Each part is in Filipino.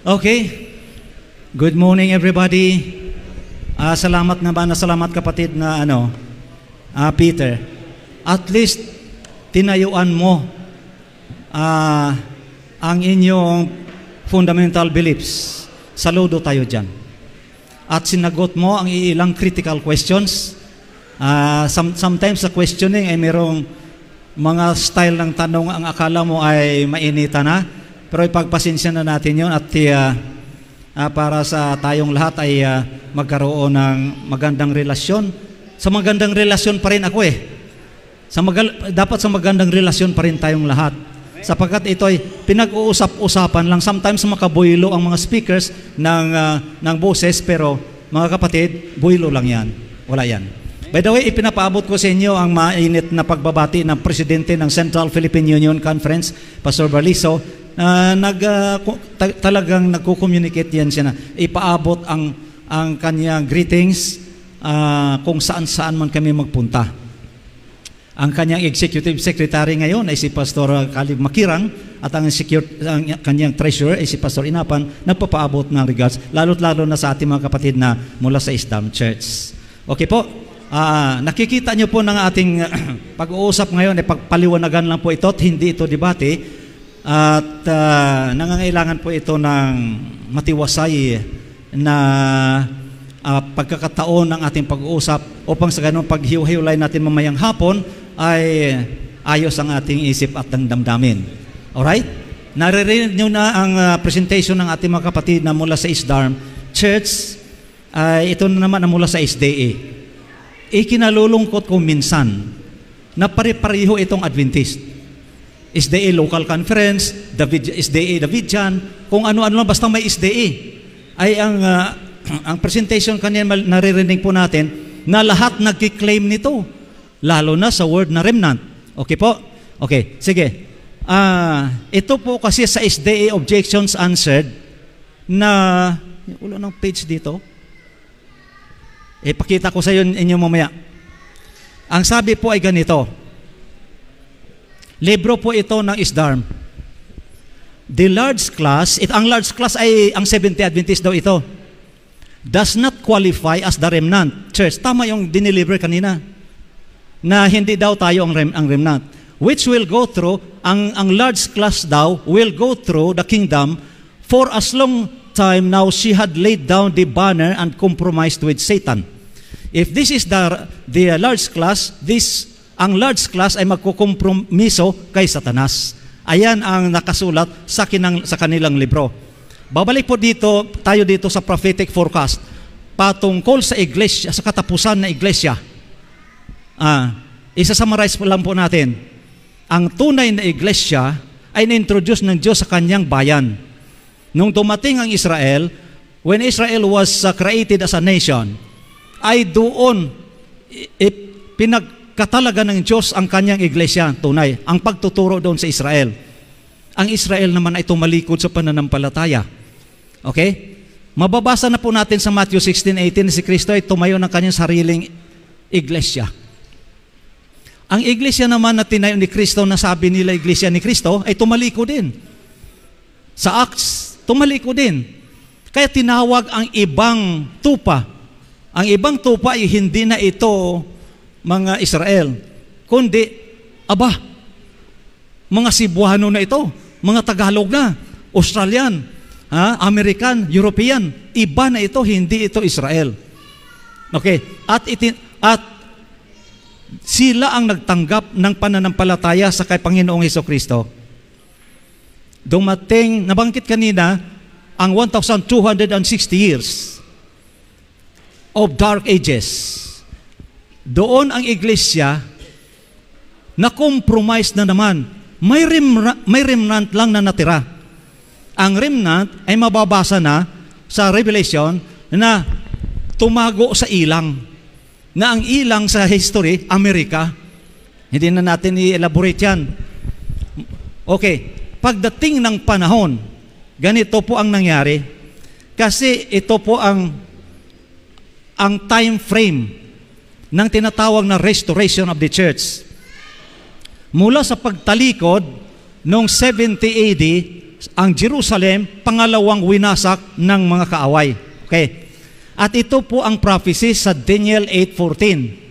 Okay. Good morning everybody. Salamat salamat kapatid na Peter. At least tinayuan mo ang inyong fundamental beliefs. Saludo tayo dyan. At sinagot mo ang ilang critical questions. Sometimes sa questioning ay merong mga style ng tanong ang akala mo ay mainita na. Pero ipagpasensya na natin yun at para sa tayong lahat ay magkaroon ng magandang relasyon. Sa magandang relasyon pa rin ako dapat sa magandang relasyon pa rin tayong lahat. Sapagkat ito ay pinag-uusap-usapan lang. Sometimes makabuylo ang mga speakers ng boses, pero mga kapatid, buylo lang yan. Wala yan. By the way, ipinapaabot ko sa inyo ang mainit na pagbabati ng Presidente ng Central Philippine Union Conference, Pastor Barliso. Talagang nagko-communicate yan siya na ipaabot ang kanyang greetings kung saan-saan man kami magpunta. Ang kanyang executive secretary ngayon ay si Pastor Caleb Makirang at ang kanyang treasurer ay si Pastor Inapan, nagpapaabot ng regards, lalo't-lalo na sa ating mga kapatid na mula sa Isdam Church. Okay po, nakikita niyo po ng ating pag-uusap ngayon, pagpaliwanagan lang po ito at hindi ito debate. At nangangailangan po ito ng matiwasay na pagkakataon ng ating pag-uusap upang sa ganun paghiwa-hiwalay natin mamayang hapon ay ayos ang ating isip at ang damdamin. Alright? Naririnig nyo na ang presentation ng ating mga kapatid na mula sa Isdarm Church. Ito na naman na mula sa SDA. Ikinalulungkot ko minsan na pare-pareho itong Adventist. SDA Local Conference, SDA Davidian, kung ano-ano lang, basta may SDA. Ay ang presentation kanina naririnig po natin na lahat nagki-claim nito, lalo na sa word na remnant. Okay po? Okay, sige. Ito po kasi sa SDA Objections Answered na, ulo ng page dito, pakita ko sa inyo mamaya. Ang sabi po ay ganito, libro po ito ng Isdarm. The large class, ang large class ay ang Seventh-day Adventist daw ito, does not qualify as the remnant church. Tama yung dineliver kanina, na hindi daw tayo ang remnant. Which will go through, ang large class daw will go through the kingdom for as long time now she had laid down the banner and compromised with Satan. If this is the large class, ang large class ay magkukompromiso kay Satanas. Ayan ang nakasulat sa kanilang libro. Babalik po tayo dito sa prophetic forecast patungkol sa iglesia, sa katapusan na iglesia. Isa-summarize lang po natin. Ang tunay na iglesia ay na-introduce ng Diyos sa kanyang bayan. Nung dumating ang Israel, when Israel was created as a nation, ay doon katalaga ng Diyos ang kanyang iglesia, tunay, ang pagtuturo doon sa Israel. Ang Israel naman ay tumalikod sa pananampalataya. Okay? Mababasa na po natin sa Matthew 16:18, si Kristo ay tumayo ng kanyang sariling iglesia. Ang iglesia naman na tinayo ni Kristo, na sabi nila iglesia ni Kristo, ay tumaliko din. Sa Acts, tumaliko din. Kaya tinawag ang ibang tupa. Ang ibang tupa ay hindi na ito mga Israel, kundi, mga Cebuano na ito, mga Tagalog na, Australian, American, European, iba na ito, hindi ito Israel. Okay, at sila ang nagtanggap ng pananampalataya sa kay Panginoong Hesukristo. Dumating, nabanggit kanina, ang 1,260 years of dark ages. Doon ang iglesia na compromise na naman. May remnant lang na natira. Ang remnant ay mababasa na sa Revelation na tumago sa ilang. Na ang ilang sa history, Amerika. Hindi na natin i-elaborate yan. Okay, pagdating ng panahon, ganito po ang nangyari. Kasi ito po ang time frame ng tinatawag na restoration of the church. Mula sa pagtalikod noong 70 AD ang Jerusalem, pangalawang winasak ng mga kaaway. Okay. At ito po ang prophecy sa Daniel 8:14.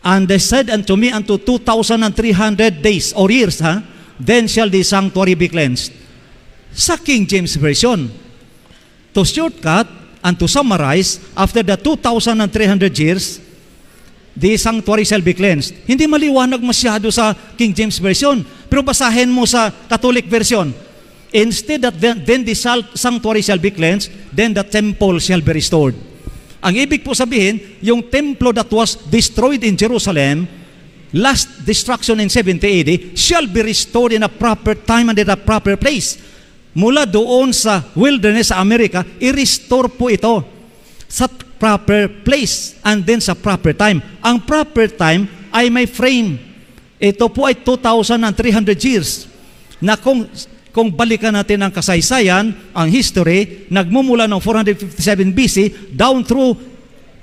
And they said unto me, unto 2,300 days or years, then shall the sanctuary be cleansed. Sa King James Version, to shortcut and to summarize, after the 2,300 years, the sanctuary shall be cleansed. Hindi maliwanag masyado sa King James Version, pero basahin mo sa Catholic Version. Instead that then the sanctuary shall be cleansed, then the temple shall be restored. Ang ibig po sabihin, yung templo that was destroyed in Jerusalem, last destruction in 70 AD, shall be restored in a proper time and in a proper place. Mula doon sa wilderness sa Amerika, i-restore po ito sa proper place and then sa proper time. Ang proper time ay may frame. Ito po ay 2,300 years na kung balikan natin ang kasaysayan, ang history, nagmumula ng 457 BC down through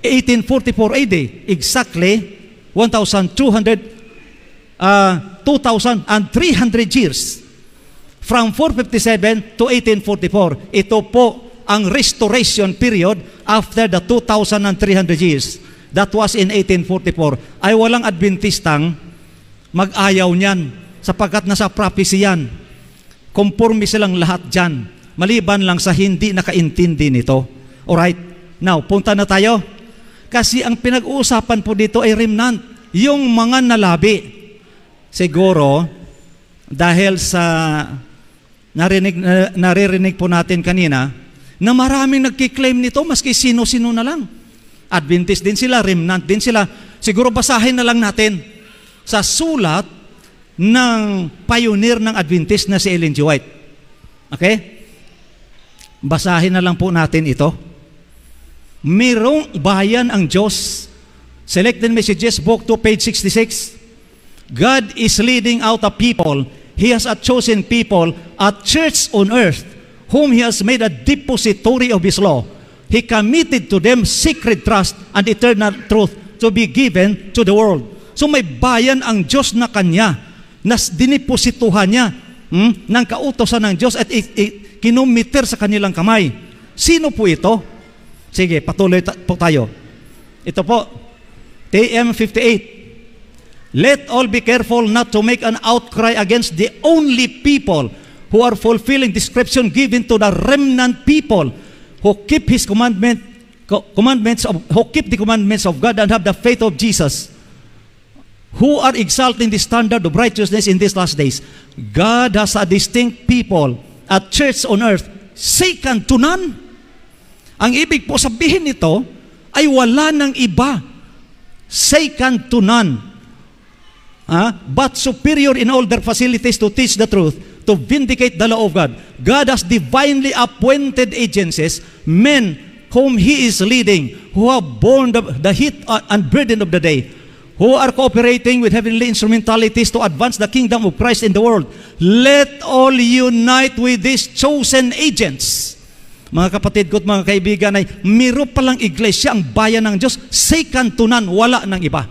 1844 AD, exactly 2,300 years. From 457 to 1844, ito po ang restoration period after the 2,300 years. That was in 1844. Ay walang Adventistang mag-ayaw niyan sapagkat nasa prophecy yan. Conforme silang lahat dyan, maliban lang sa hindi nakaintindi nito. Alright, now, punta na tayo. Kasi ang pinag-uusapan po dito ay remnant, yung mga nalabi. Siguro, dahil sa naririnig po natin kanina, na maraming nagkiklaim nito, maski sino-sino na lang. Adventist din sila, remnant din sila. Siguro basahin na lang natin sa sulat ng pioneer ng Adventist na si Ellen G. White. Okay? Basahin na lang po natin ito. Merong bayan ang Diyos. Selected Messages, Book 2, page 66. God is leading out a people. He has a chosen people, a church on earth, whom He has made a depository of His law. He committed to them sacred trust and eternal truth to be given to the world. So may bayan ang Diyos na Kanya, na diniposituhan niya ng kautosan ng Diyos at kinomiter sa kanilang kamay. Sino po ito? Sige, patuloy po tayo. Ito po, TM 58. Let all be careful not to make an outcry against the only people who are fulfilling description given to the remnant people who keep His who keep the commandments of God and have the faith of Jesus, who are exalting the standard of righteousness in these last days. God has a distinct people, a church on earth, second to none. Ang ibig po sabihin nito ay wala ng iba, second to none, but superior in all their facilities to teach the truth, to vindicate the law of God. God has divinely appointed agencies, men whom He is leading, who have borne the heat and burden of the day, who are cooperating with heavenly instrumentalities to advance the kingdom of Christ in the world. Let all unite with these chosen agents. Mga kapatid ko at mga kaibigan, ay miro palang iglesia ang bayan ng Diyos, second to none, wala ng iba.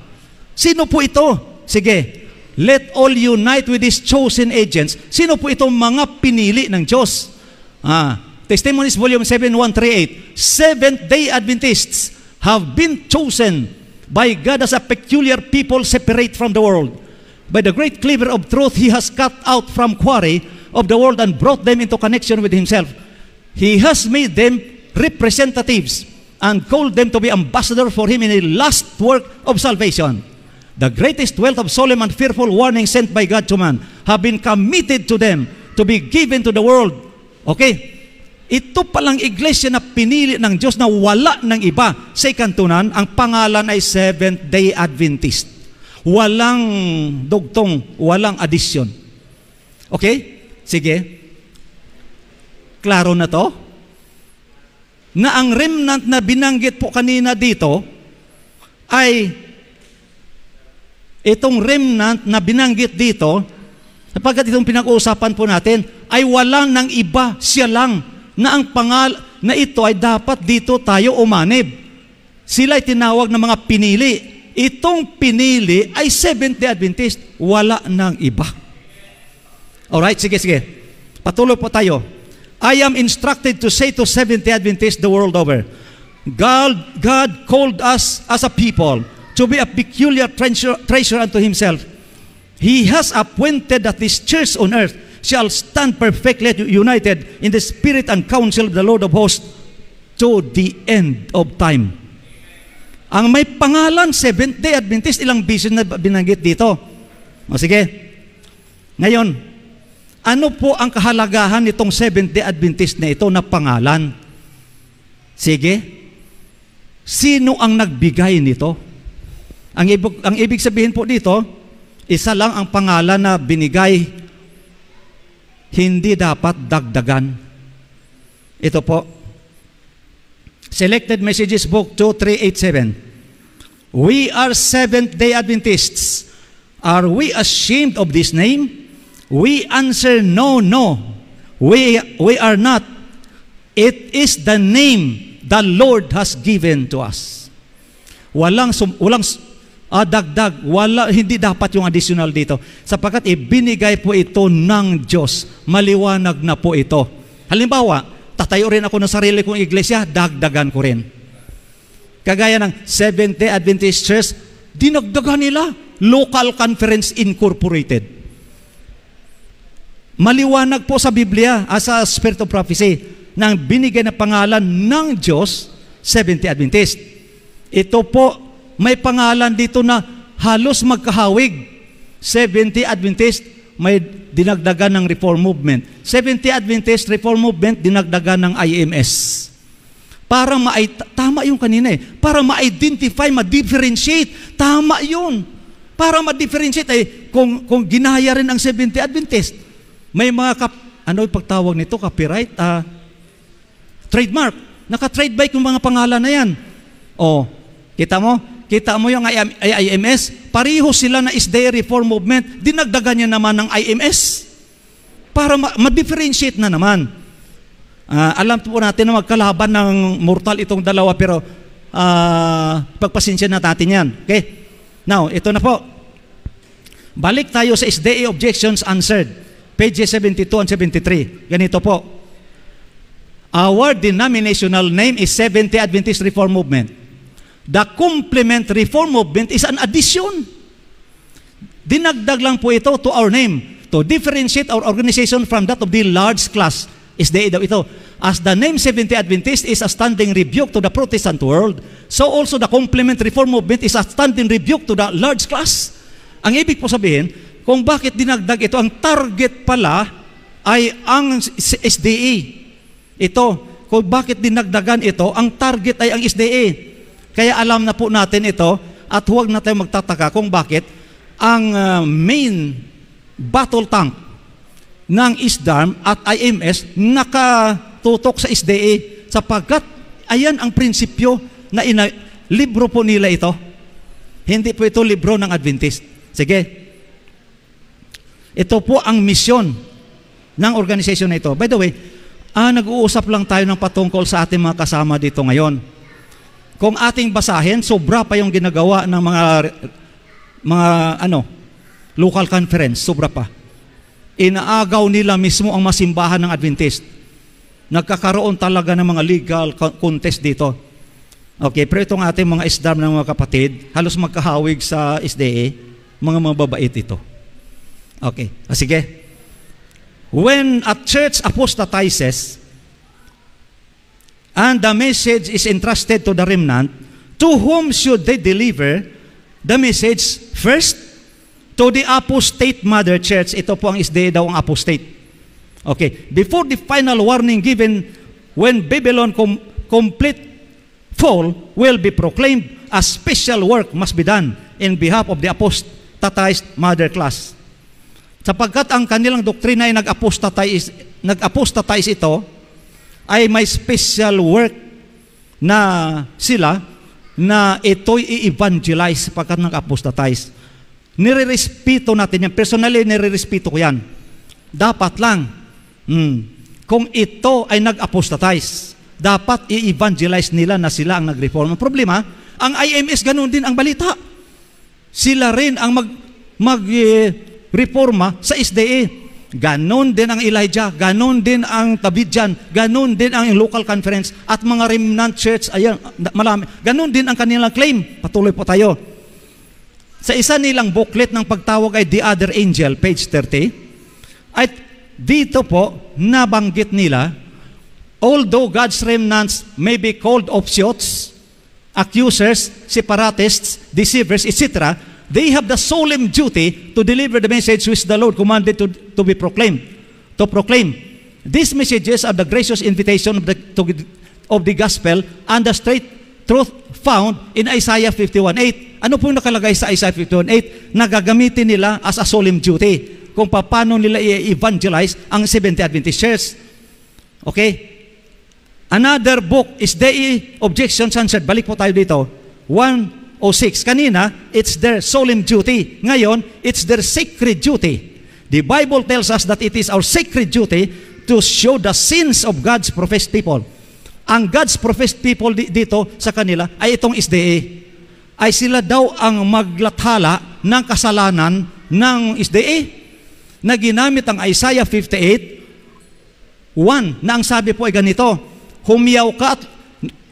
Sino po ito? Sige, let all unite with these chosen agents. Sino po itong mga pinili ng Diyos? Testimonies Volume 7, 138. Seventh-day Adventists have been chosen by God as a peculiar people separate from the world. By the great cleaver of truth, He has cut out from quarry of the world and brought them into connection with Himself. He has made them representatives and called them to be ambassadors for Him in the last work of salvation. The greatest wealth of solemn and fearful warning sent by God to man have been committed to them to be given to the world. Okay? Ito palang iglesia na pinili ng Diyos na wala ng iba. Sa ikantunan, ang pangalan ay Seventh-day Adventist. Walang dugtong, walang addition. Okay? Sige. Klaro na to? Na ang remnant na binanggit po kanina dito ay itong remnant na binanggit dito, sapagkat itong pinag-uusapan po natin, ay walang ng iba, siya lang, na ang na ito ay dapat dito tayo umanib. Sila ay tinawag ng mga pinili. Itong pinili ay Seventh-day Adventist, wala ng iba. Alright, sige. Patuloy po tayo. I am instructed to say to Seventh-day Adventists the world over, God called us as a people to be a peculiar treasure unto Himself. He has appointed that this church on earth shall stand perfectly united in the spirit and counsel of the Lord of hosts to the end of time. Ang may pangalan, Seventh-day Adventist, ilang vision na binanggit dito. O sige. Ngayon, ano po ang kahalagahan nitong Seventh-day Adventist na ito na pangalan? Sige. Sino ang nagbigay nito? Ang ibig sabihin po dito, isa lang ang pangalan na binigay, hindi dapat dagdagan. Ito po, Selected Messages Book 2387. We are Seventh-day Adventists. Are we ashamed of this name? We answer, no. We are not. It is the name the Lord has given to us. Walang dagdag, hindi dapat yung additional dito. Sapagkat ibinigay po ito ng Diyos. Maliwanag na po ito. Halimbawa, tatayo rin ako ng sarili kong iglesia, dagdagan ko rin. Kagaya ng Seventh-day Adventist Church, dinagdagan nila, Local Conference Incorporated. Maliwanag po sa Biblia, sa Spirit of Prophecy, nang binigay na pangalan ng Diyos, Seventh-day Adventist. Ito po, may pangalan dito na halos magkahawig. Seventh-day Adventist, may dinagdagan ng Reform Movement. Seventh-day Adventist Reform Movement, dinagdagan ng IMS. Para tama yung kanina para ma-identify, ma-differentiate. Tama yun. Para ma-differentiate, kung ginaya rin ang Seventh-day Adventist, may mga ano yung pagtawag nito? Copyright? Trademark. Naka-trademark yung mga pangalan na yan. Kita mo? Kita mo yung IMS? Pareho sila na SDA Reform Movement. Dinagdagan niya naman ng IMS. Para ma-differentiate na naman. Alam po natin na magkalaban ng mortal itong dalawa, pero pagpasensya na natin yan. Okay? Now, ito na po. Balik tayo sa SDA Objections Answered. Pages 72 and 73. Ganito po. Our denominational name is Seventh-day Adventist Reform Movement. The complement Reform Movement is an addition. Dinagdag lang po ito to our name to differentiate our organization from that of the large class. SDA daw ito. As the name Seventh-day Adventist is a standing rebuke to the Protestant world, so also the complement Reform Movement is a standing rebuke to the large class. Ang ibig po sabihin, kung bakit dinagdag ito, ang target pala ay ang SDA. Ito, kung bakit dinagdagan ito, ang target ay ang SDA. Kaya alam na po natin ito, at huwag na tayo magtataka kung bakit ang main battle tank ng ISDARM at IMS nakatutok sa SDA, sapagkat ayan ang prinsipyo na libro po nila ito. Hindi po ito libro ng Adventist. Sige. Ito po ang misyon ng organization na ito. By the way, nag-uusap lang tayo ng patungkol sa ating mga kasama dito ngayon. Kung ating basahin, sobra pa yung ginagawa ng mga local conference, sobra pa. Inaagaw nila mismo ang masimbahan ng Adventist. Nagkakaroon talaga ng mga legal contest dito. Okay, pero itong ating mga ISDARM ng mga kapatid, halos magkahawig sa SDA, mga mababait ito. Okay, sige. When a church apostatizes and the message is entrusted to the remnant, to whom should they deliver the message? First, to the apostate mother church. Ito po ang SDA daw ang apostate. Okay. Before the final warning given when Babylon complete fall will be proclaimed, a special work must be done in behalf of the apostatized mother class. Sapagkat ang kanilang doktrina ay nag-apostatize ito, ay may special work na sila na ito'y i-evangelize sapagkat nag-apostatize. Nire-respeto natin yan. Personally, nire-respeto ko yan. Dapat lang, kung ito ay nag-apostatize, dapat i-evangelize nila na sila ang nag-reform. Ang problema, ang IMS ganun din ang balita. Sila rin ang mag-reforma sa SDA. ganon din ang Elijah, ganon din ang Davidian, ganon din ang local conference at mga remnant church, ayan, marami. Ganon din ang kanilang claim. Patuloy po tayo. Sa isa nilang booklet ng pagtawag ay The Other Angel, page 30, at dito po, nabanggit nila, although God's remnants may be called offshoots, accusers, separatists, deceivers, etc., they have the solemn duty to deliver the message which the Lord commanded to be proclaimed. To proclaim. These messages are the gracious invitation of the gospel and the straight truth found in Isaiah 51:8. Ano po yung nakalagay sa Isaiah 51:8? Nagagamitin nila as a solemn duty kung paano nila i-evangelize ang Seventh-day Adventist Church. Okay? Another book is the Objections Answered. Balik po tayo dito. 106. Kanina, it's their solemn duty. Ngayon, it's their sacred duty. The Bible tells us that it is our sacred duty to show the sins of God's professed people. Ang God's professed people dito sa kanila ay itong SDA. Ay sila daw ang maglathala ng kasalanan ng SDA na ginamit ang Isaiah 58:1 na ang sabi po ay ganito, humiyaw ka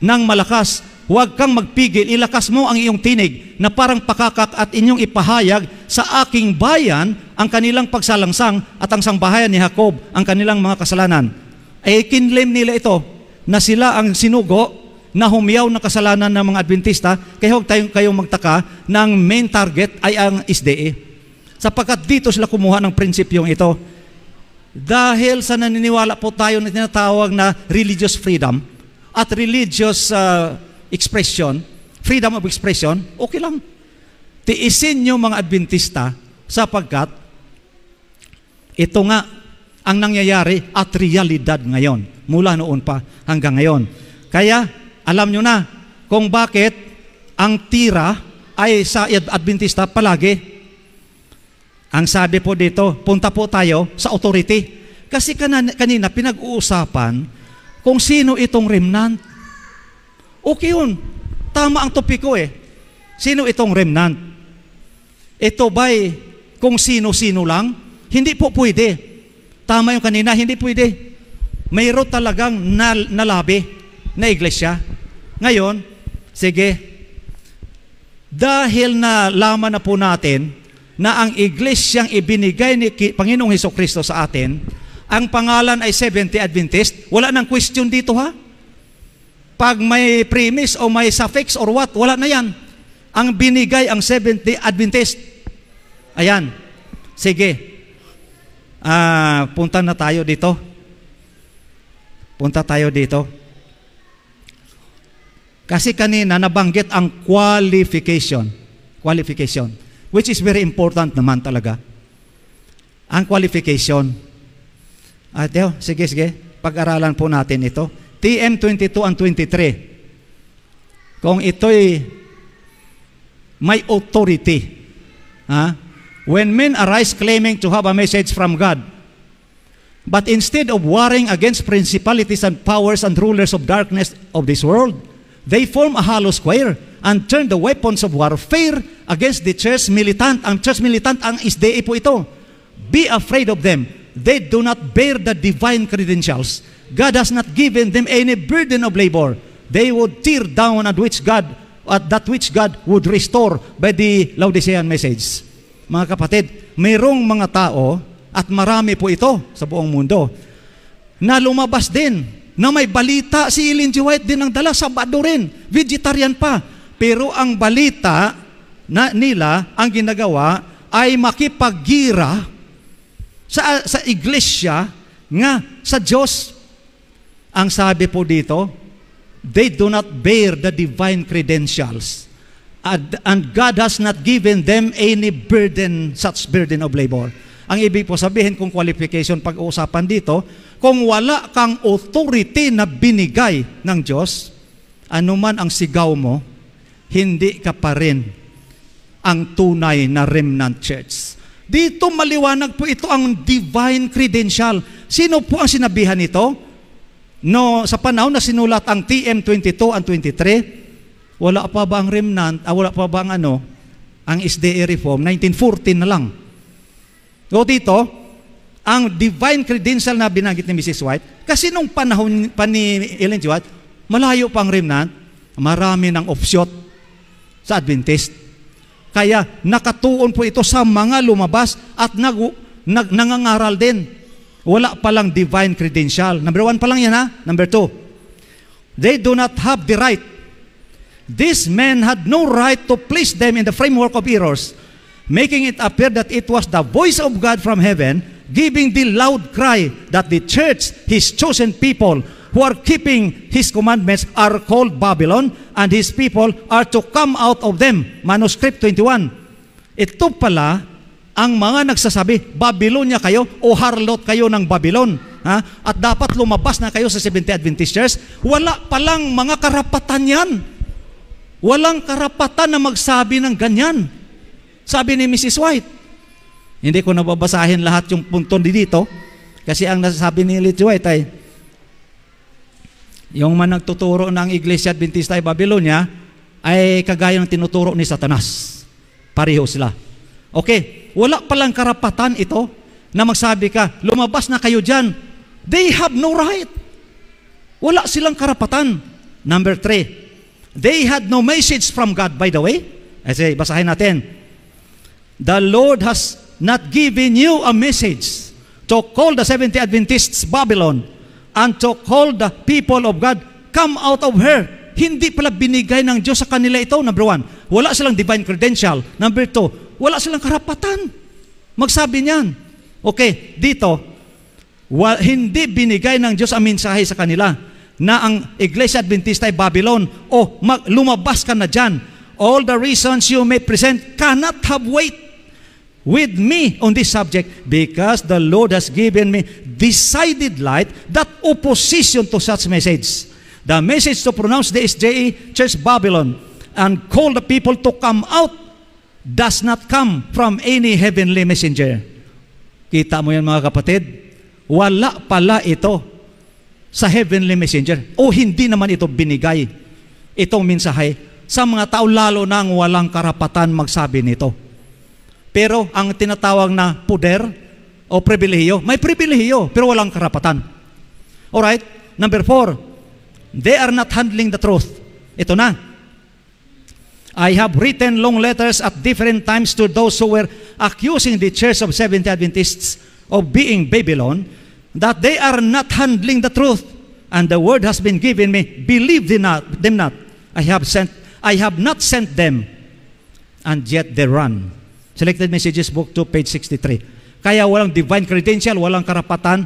ng malakas, huwag kang magpigil, ilakas mo ang iyong tinig na parang pakakak at inyong ipahayag sa aking bayan ang kanilang pagsalangsang at ang sangbahayan ni Jacob ang kanilang mga kasalanan. Ay kinlem nila ito na sila ang sinugo na humiyaw ng kasalanan ng mga Adventista, kaya huwag kayong magtaka na ang main target ay ang SDA. Sapagkat dito sila kumuha ng prinsipyong ito. Dahil sa naniniwala po tayo na tinatawag na religious freedom at religious expression, freedom of expression, okay lang. Tiisin nyo mga Adventista sapagkat ito nga ang nangyayari at realidad ngayon. Mula noon pa hanggang ngayon. Kaya, alam nyo na kung bakit ang tira ay sa Adventista palagi. Ang sabi po dito, punta po tayo sa authority. Kasi kanina pinag-uusapan kung sino itong remnant. Okay yun. Tama ang topiko eh. Sino itong remnant? Ito ba'y kung sino-sino lang? Hindi po pwede. Tama yung kanina, hindi pwede. Mayroon talagang nalabi na iglesia. Ngayon, sige, dahil nalaman na po natin na ang iglesyang ibinigay ni Panginoong Hesukristo sa atin, ang pangalan ay Seventh-day Adventist, wala nang question dito ha. Pag may premise o may suffix or what, wala na yan. Ang binigay ang Seventh-day Adventist. Ayan. Sige. Punta na tayo dito. Punta tayo dito. Kasi kanina nabanggit ang qualification. Qualification. Which is very important naman talaga. Ang qualification. Sige. Pag-aralan po natin ito. TM 22 and 23. Kung ito'y may authority. When men arise claiming to have a message from God, but instead of warring against principalities and powers and rulers of darkness of this world, they form a hollow square and turn the weapons of warfare against the church militant. Ang church militant, ang SDA po ito. Be afraid of them. They do not bear the divine credentials. God has not given them any burden of labor. They would tear down that which God would restore by the Laodicean message. Mga kapatid, mayroong mga tao, at marami po ito sa buong mundo, na lumabas din, na may balita. Si Ellen G. White din ang dala, Sabado rin, vegetarian pa. Pero ang balita na nila, ang ginagawa, ay makipaggira sa iglesia nga sa Diyos. Ang sabi po dito, they do not bear the divine credentials. And God has not given them any burden, such burden of labor. Ang ibig po sabihin kung qualification pag-uusapan dito, kung wala kang authority na binigay ng Diyos, anuman ang sigaw mo, hindi ka pa rin ang tunay na remnant church. Dito maliwanag po ito ang divine credential. Sino po ang sinabihan nito? No, sa panahon na sinulat ang TM 22 and 23, wala pa ba ang remnant, wala pa ba ang SDA reform? 1914 na lang. So dito, ang divine credential na binanggit ni Mrs. White, kasi nung panahon pa ni Ellen G. White, malayo pang remnant, marami ng offshoot sa Adventist. Kaya nakatuon po ito sa mga lumabas at nangangaral din. Wala palang divine credential. Number 1 pa lang yan, ha? Number 2, they do not have the right. These men had no right to place them in the framework of errors, making it appear that it was the voice of God from heaven giving the loud cry that the church, His chosen people, who are keeping His commandments, are called Babylon, and His people are to come out of them. Manuscript 21. Ito pala ang mga nagsasabi, Babylonia kayo o harlot kayo ng Babylon. Ha? At dapat lumabas na kayo sa Seventh-day Adventist Church. Wala palang mga karapatan yan. Walang karapatan na magsabi ng ganyan. Sabi ni Mrs. White. Hindi ko nababasahin lahat yung punto dito kasi ang nasasabi ni Ellen G. White ay yung man nagtuturo ng Iglesia Adventista ay Babylonia ay kagaya ng tinuturo ni Satanas. Pareho sila. Okay, wala palang karapatan ito na magsabi ka, lumabas na kayo dyan. They have no right. Wala silang karapatan. Number 3, they had no message from God, by the way. Kasi basahin natin. The Lord has not given you a message to call the Seventh-day Adventists Babylon and to call the people of God come out of her. Hindi pala binigay ng Diyos sa kanila ito. Number 1, wala silang divine credential. Number 2, wala silang karapatan magsabi niyan. Okay, dito, hindi binigay ng Diyos ang mensahe sa kanila na ang Iglesia Adventista ay Babylon o lumabas ka na dyan. All the reasons you may present cannot have weight with me on this subject because the Lord has given me decided light that opposition to such message. The message to pronounce the SJE Church Babylon and call the people to come out does not come from any heavenly messenger. Kita mo yan mga kapatid? Wala pala ito sa heavenly messenger o hindi naman ito binigay itong mensahe sa mga tao lalo nang walang karapatan magsabi nito. Pero ang tinatawag na poder o pribilehiyo, may pribilehiyo pero walang karapatan. Alright? Number 4, they are not handling the truth. Ito na. I have written long letters at different times to those who were accusing the Church of Seventh-day Adventists of being Babylon, that they are not handling the truth, and the word has been given me. Believe them not. I have not sent them, and yet they run. Selected Messages, Book 2, page 63. Kaya walang divine credential, walang karapatan.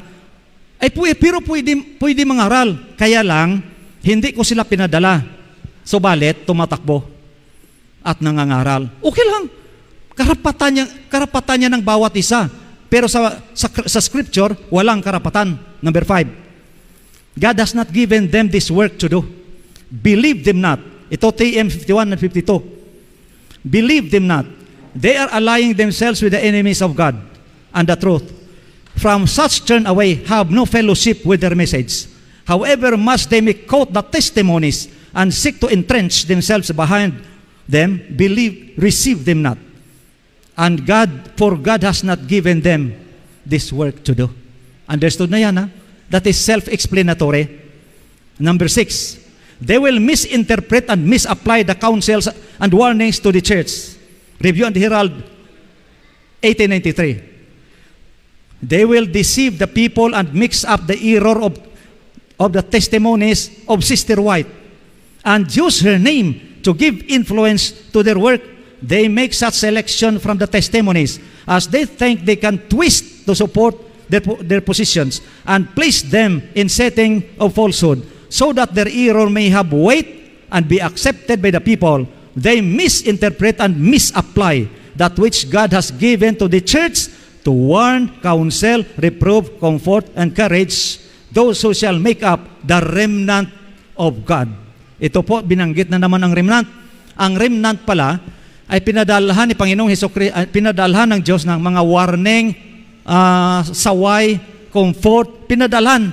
Pero pwede mangaral. Kaya lang, hindi ko sila pinadala. Subalit, tumatakbo at nangangaral. Okay lang. Karapatan niya ng bawat isa. Pero sa scripture, walang karapatan. Number 5, God has not given them this work to do. Believe them not. Ito TM 51 and 52. Believe them not. They are allying themselves with the enemies of God and the truth. From such turn away, have no fellowship with their message. However much they may quote the testimonies and seek to entrench themselves behind them, receive them not. And for God has not given them this work to do. Understood na yan, ha? That is self-explanatory. Number 6, they will misinterpret and misapply the counsels and warnings to the church. Review and Herald, 1893. They will deceive the people and mix up the error of the testimonies of Sister White and use her name to give influence to their work. They make such selection from the testimonies as they think they can twist to support their positions and place them in setting of falsehood so that their error may have weight and be accepted by the people. They misinterpret and misapply that which God has given to the church to warn, counsel, reprove, comfort, encourage those who shall make up the remnant of God. Ito po, binanggit na naman ang remnant. Ang remnant pala ay pinadalhan ni Panginoong Hesukristo, pinadalhan ng Diyos ng mga warning, saway, comfort, pinadalhan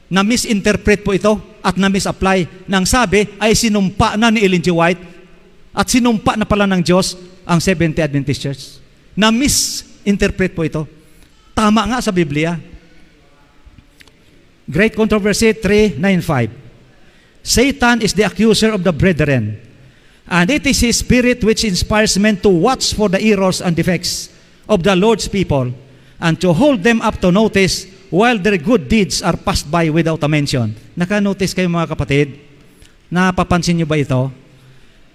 na misinterpret po ito at na misapply. Nang sabi ay sinumpa na ni Ellen G. White at sinumpa na pala ng Diyos ang Seventh-day Adventist Church. Na misinterpret po ito. Tama nga sa Biblia. Great Controversy 3:9-5. Satan is the accuser of the brethren, and it is his spirit which inspires men to watch for the errors and defects of the Lord's people, and to hold them up to notice while their good deeds are passed by without a mention. Naka-notice kayo mga kapatid? Napapansin nyo ba ito?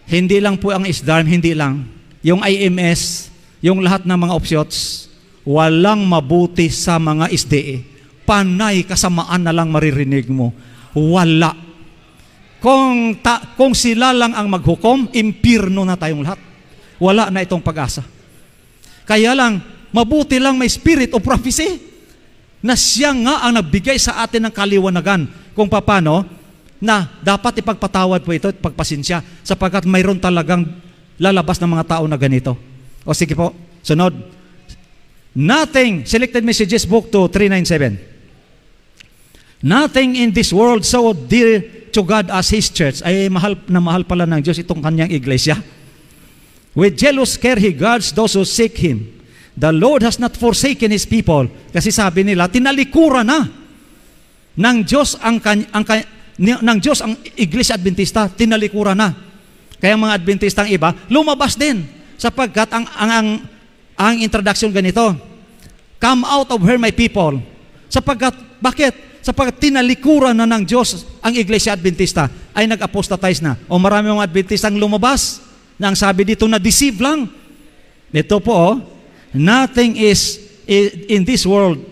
Hindi lang po ang ISDARM, hindi lang. Yung IMS, yung lahat ng mga opsyots, walang mabuti sa mga SDE. Panay kasamaan na lang maririnig mo. Wala. Kung sila lang ang maghukom, impirno na tayong lahat. Wala na itong pag-asa. Kaya lang, mabuti lang may spirit of prophecy na siya nga ang nagbigay sa atin ng kaliwanagan kung paano na dapat ipagpatawad po ito at pagpasensya sapagkat mayroon talagang lalabas ng mga tao na ganito. O sige po, sunod. Nothing, Selected Messages Book 2, 397. Nothing in this world so dear to God as His church. Ay mahal na mahal pala ng Diyos itong kanyang iglesia. With jealous care He guards those who seek Him. The Lord has not forsaken His people. Kasi sabi nila, tinalikuran na ng Diyos ang Iglesia Adventista, tinalikuran na. Kaya mga Adventistang iba, lumabas din sapagkat ang introduction ganito, come out of her my people. Sapagkat, bakit? Sapagkat tinalikuran na ng Diyos ang Iglesia Adventista ay nag-apostatize na. O marami mga Adventistang lumabas na ang sabi dito na deceive lang. Ito po, nothing is in this world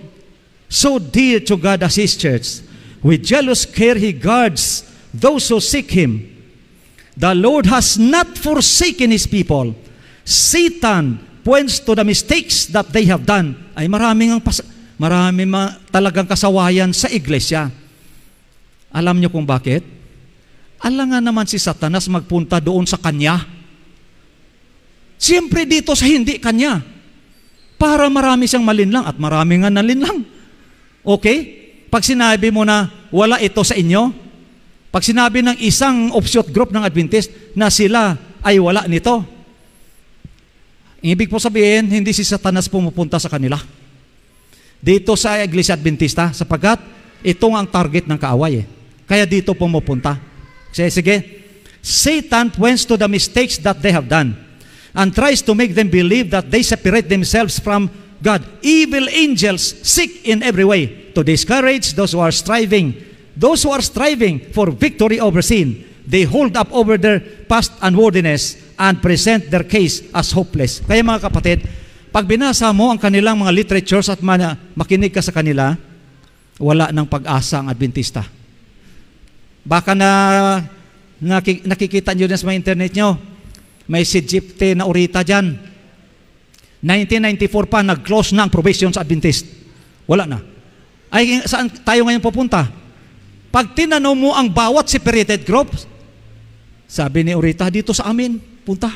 so dear to God as His church. With jealous care He guards those who seek Him. The Lord has not forsaken His people. Satan points to the mistakes that they have done. Ay marami talagang kasawayan sa iglesia. Alam niyo kung bakit? Alangan naman si Satanas magpunta doon sa kanya. Siyempre dito sa hindi kanya. Para marami siyang malinlang at marami nga nalinlang. Okay? Pag sinabi mo na wala ito sa inyo, pag sinabi ng isang offshoot group ng Adventist na sila ay wala nito, ibig po sabihin, hindi si Satanas pumupunta sa kanila. Dito sa Iglesia Adventista, sapagkat itong ang target ng kaaway. Kaya dito pumupunta. Sige, Satan points to the mistakes that they have done and tries to make them believe that they separate themselves from God. Evil angels seek in every way to discourage those who are striving for victory over sin. They hold up over their past unworthiness and present their case as hopeless. Kaya mga kapatid, pag binasa mo ang kanilang mga literatures at makinig ka sa kanila, wala ng pag-asa ang Adventista. Baka nakikita nyo din sa mga internet nyo, may si Gypte na urita dyan. 1994 pa, nag-close na ang probation sa Adventist. Wala na. Ay, saan tayo ngayon pupunta? Pag tinanong mo ang bawat separated group, sabi ni Urita, dito sa amin, punta.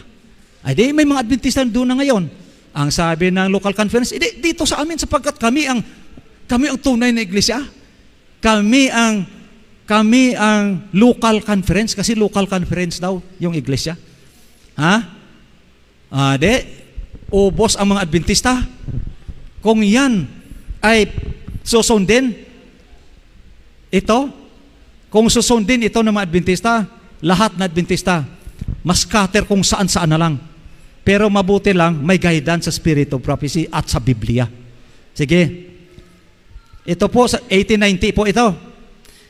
Ay, di, may mga Adventista doon na ngayon. Ang sabi ng local conference, dito sa amin sapagkat kami ang tunay na iglesia. Kami ang local conference, kasi local conference daw yung iglesia. Ubos ang mga Adventista. Kung yan ay susundin kung susundin ito ng mga Adventista, lahat na Adventista, mas scatter kung saan-saan na lang. Pero mabuti lang, may guidance sa Spirit of Prophecy at sa Biblia. Sige. Ito po, sa 1890 po ito.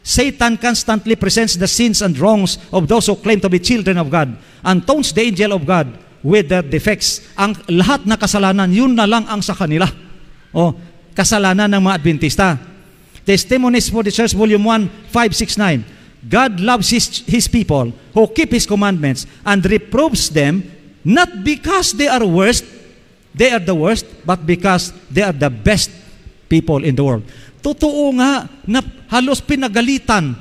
Satan constantly presents the sins and wrongs of those who claim to be children of God and taunts the angel of God with their defects. Ang lahat na kasalanan, yun na lang ang sa kanila. Kasalanan ng mga Adventista. Testimonies for the Church, Volume 1, 569. God loves His people who keep His commandments and reproves them not because they are the worst, but because they are the best people in the world. Totoo nga na halos pinagalitan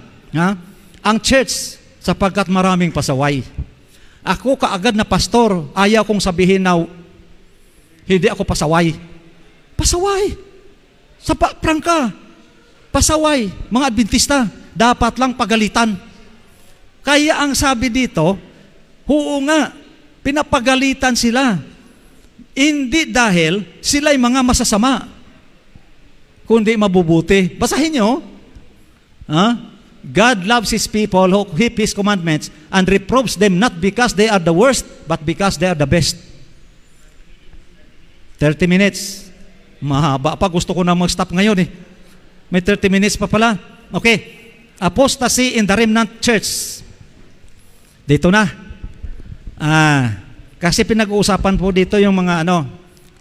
ang church sapagkat maraming pasaway. Ako kaagad na pastor, ayaw kong sabihin na hindi ako pasaway. Pasaway. Prangka. Pasaway. Mga Adventista, dapat lang pagalitan. Kaya ang sabi dito, nga, pinapagalitan sila. Hindi dahil sila'y mga masasama. kundi mabubuti. Basahin nyo. God loves His people who keep His commandments and reproves them not because they are the worst, but because they are the best. 30 minutes. Mahaba pa. Gusto ko na mag-stop ngayon eh. May 30 minutes pa pala. Okay. Apostasy in the remnant church. Dito na. Kasi pinag-uusapan po dito yung mga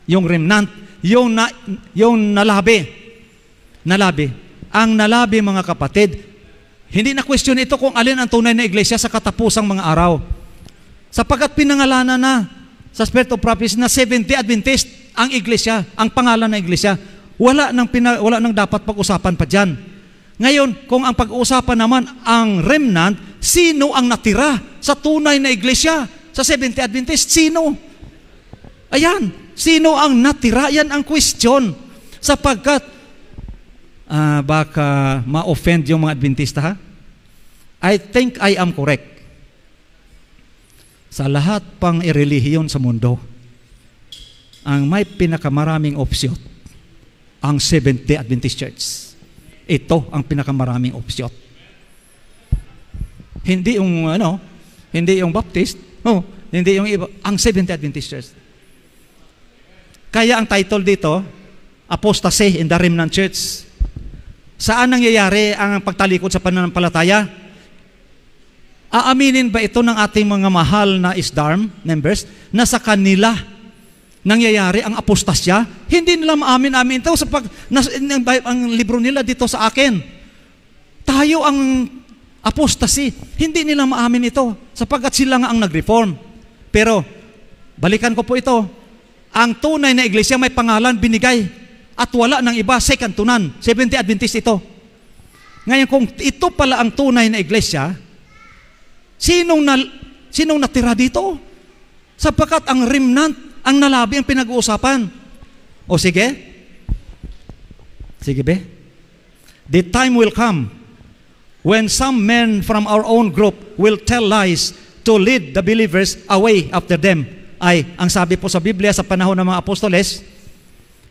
yung remnant, yung nalabi. Nalabi. Ang nalabi, mga kapatid, hindi na question ito kung alin ang tunay na iglesia sa katapusang mga araw. Sapagkat pinangalanan na sa Spirit of Prophecy na 70 Adventist ang iglesia, ang pangalan ng iglesia. Wala nang dapat pag-usapan pa dyan. Ngayon, kung ang pag-uusapan naman ang remnant, sino ang natira sa tunay na iglesia? Sa 70 Adventist, sino? Ayan, sino ang natira? Yan ang question. Sapagkat, baka ma-offend yung mga Adventista, ha? I think I am correct. Sa lahat pang irelihiyon sa mundo, ang may pinakamaraming opsyon, ang 70 Adventist Church. Ito ang pinakamaraming opsyon. Hindi yung hindi yung Baptist, hindi yung iba, ang 70 Adventist Church. Kaya ang title dito, Apostasy in the Remnant Church. Saan nangyayari ang pagtalikod sa pananampalataya? Aaminin ba ito ng ating mga mahal na ISDARM members na sa kanila nangyayari ang apostasya? Hindi nila maamin-amin ito ang libro nila dito sa akin. Tayo ang apostasy. Hindi nila maamin ito sapagkat sila nga ang nag-reform. Pero, balikan ko po ito. Ang tunay na iglesia may pangalan binigay at wala ng iba, second to none. 70 Adventist ito. Ngayon, kung ito pala ang tunay na iglesia, sinong natira dito? Sapagkat ang remnant, ang nalabi ang pinag-uusapan. O sige? Sige be? The time will come when some men from our own group will tell lies to lead the believers away after them. Ay, ang sabi po sa Biblia sa panahon ng mga apostoles,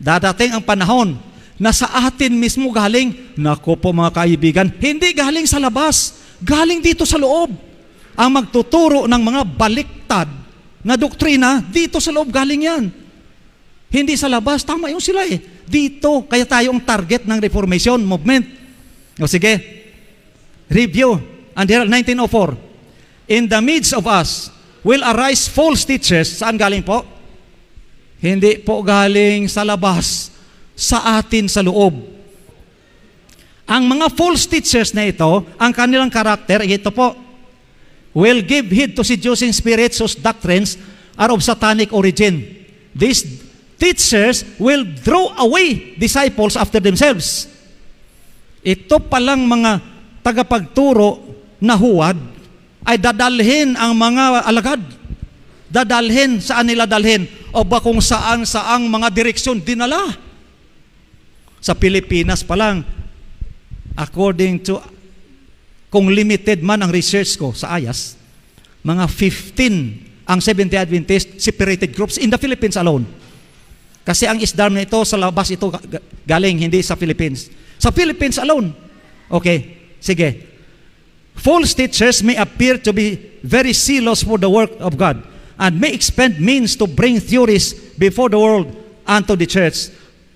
dadating ang panahon na sa atin mismo galing, naku po mga kaibigan, hindi galing sa labas, galing dito sa loob. Ang magtuturo ng mga baliktad na doktrina, dito sa loob galing yan. Hindi sa labas, tama yung sila eh. Dito, kaya tayo ang target ng Reformation movement. O sige, review. And here, 1904, in the midst of us will arise false teachers. Saan galing po? Hindi po galing sa labas, sa atin sa loob. Ang mga false teachers na ito, ang kanilang karakter, ito po, will give heed to seducing spirits whose doctrines are of satanic origin. These teachers will draw away disciples after themselves. Ito palang mga tagapagturo na huwad ay dadalhin ang mga alagad. Dadalhin, saan nila dalhin? O ba kung saan-saang mga direksyon dinala? Sa Pilipinas pa lang, according to kung limited man ang research ko sa AYAS, mga 15 ang 70 Adventist separated groups in the Philippines alone. Kasi ang ISDARM na ito, sa labas ito galing, hindi sa Philippines. Sa Philippines alone. Okay, sige. False teachers may appear to be very zealous for the work of God and may expend means to bring theories before the world and to the church.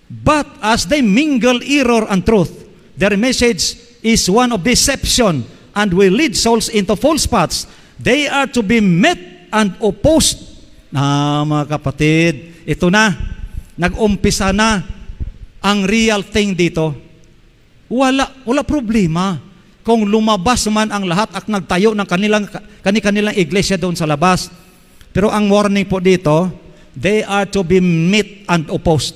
But as they mingle error and truth, their message is one of deception and will lead souls into false paths. They are to be met and opposed. Mga kapatid, ito na, nag-umpisa na ang real thing dito. Wala problema kung lumabas man ang lahat at nagtayo ng kanilang iglesia doon sa labas. Pero ang warning po dito, they are to be met and opposed.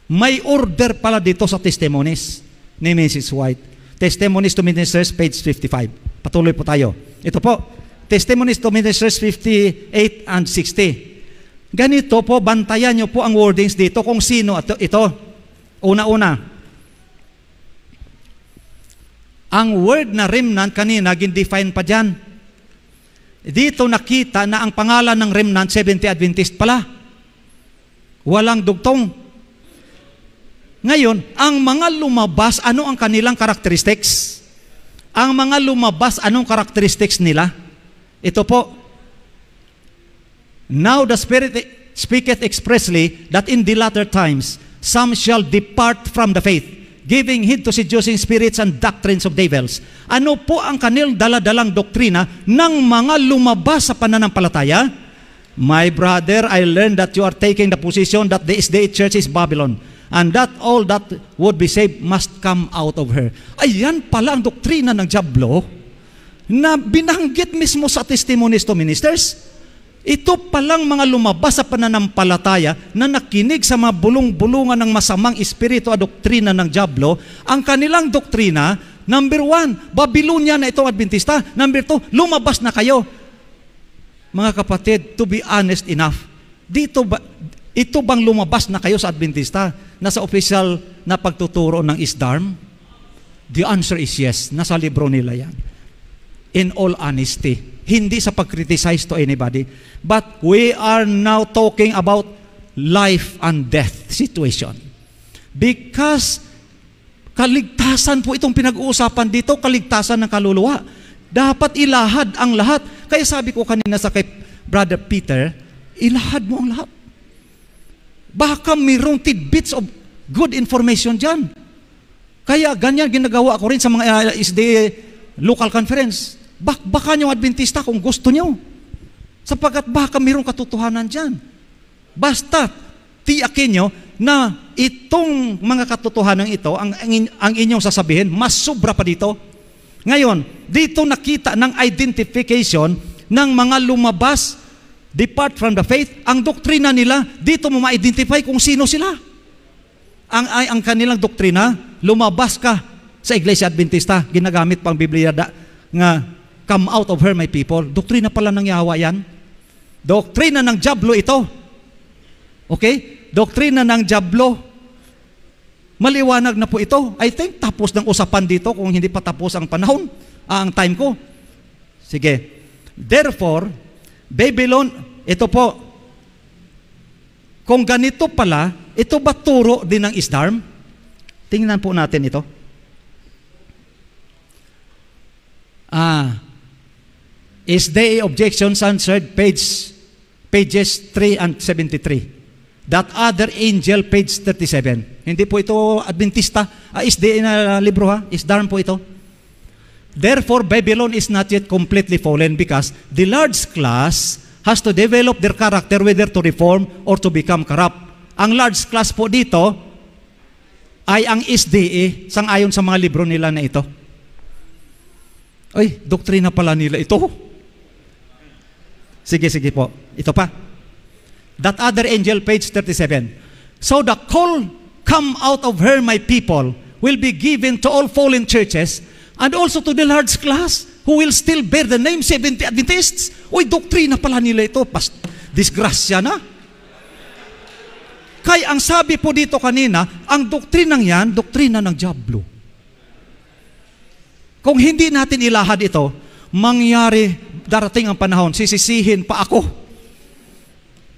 May order pala dito sa testimonies ni Mrs. White. Testimonies to Ministers, page 55. Patuloy po tayo. Ito po, Testimonies to Ministers 58 and 60. Ganito po, bantayan nyo po ang wordings dito kung sino ito. Una-una, ang word na remnant kanina, gin-define pa dyan. Dito nakita na ang pangalan ng remnant, 70 Adventist pala. Walang dugtong. Ngayon, ang mga lumabas, ano ang kanilang characteristics? Ang mga lumabas, anong characteristics nila? Ito po, now the Spirit speaketh expressly that in the latter times some shall depart from the faith, giving heed to seducing spirits and doctrines of devils. Ano po ang kanilang daladalang doktrina ng mga lumabas sa pananampalataya? My brother, I learned that you are taking the position that the SDA Church is Babylon, and that all that would be saved must come out of her. Ayan pala ang doktrina ng dyablo na binanggit mismo sa Testimonies to Ministers. Ito palang mga lumabas sa pananampalataya na nakinig sa mga bulong-bulungan ng masamang espiritu at doktrina ng dyablo. Ang kanilang doktrina, number 1, Babylonia na ito Adventista. Number 2, lumabas na kayo. Mga kapatid, to be honest enough, ito bang lumabas na kayo sa Adventista na sa official na pagtuturo ng ISDARM? The answer is yes. Nasa libro nila yan. In all honesty, hindi sa pag-criticize to anybody, but we are now talking about life and death situation. Because kaligtasan po itong pinag-uusapan dito, kaligtasan ng kaluluwa. Dapat ilahad ang lahat. Kaya sabi ko kanina sa kay Brother Peter, ilahad mo ang lahat. Baka mayroong tidbits of good information dyan. Kaya ganyan ginagawa ko rin sa mga SDA local conference. Baka nyo Adventista kung gusto nyo. Sapagkat baka mayroong katotohanan dyan. Basta tiyakin nyo na itong mga katotohanan ito, ang inyong sasabihin, mas sobra pa dito. Ngayon, dito nakita ng identification ng mga lumabas, depart from the faith. Ang doktrina nila, dito mo ma-identify kung sino sila. Ang kanilang doktrina, lumabas ka sa Iglesia Adventista, ginagamit pang Biblia nga, come out of her, my people. Doktrina pala ng Yahweh yan. Doktrina ng dyablo ito. Okay? Doktrina ng dyablo. Maliwanag na po ito. I think tapos ng usapan dito kung hindi pa tapos ang panahon, ang time ko. Sige. Therefore, Babylon, ito po, kung ganito pala, ito ba turo din ng ISDARM? Tingnan po natin ito. SDA Objections Answered, pages 3 and 73. That Other Angel, page 37. Hindi po ito Adventista, SDA na libro ha, ISDARM po ito. Therefore, Babylon is not yet completely fallen because the large class has to develop their character whether to reform or to become corrupt. Ang large class po dito ay ang SDA, sang-ayon sa mga libro nila na ito. Ay, doktrina pala nila ito. Sige po. Ito pa. That Other Angel, page 37. So the call, come out of her, my people, will be given to all fallen churches and also to the large class who will still bear the name Seventh-day Adventists. Uy, doktrina pala nila ito. Disgrasya na. Kaya ang sabi po dito kanina, ang doktrinang yan, doktrina ng dyablo. Kung hindi natin ilahad ito, darating ang panahon, sisisihin pa ako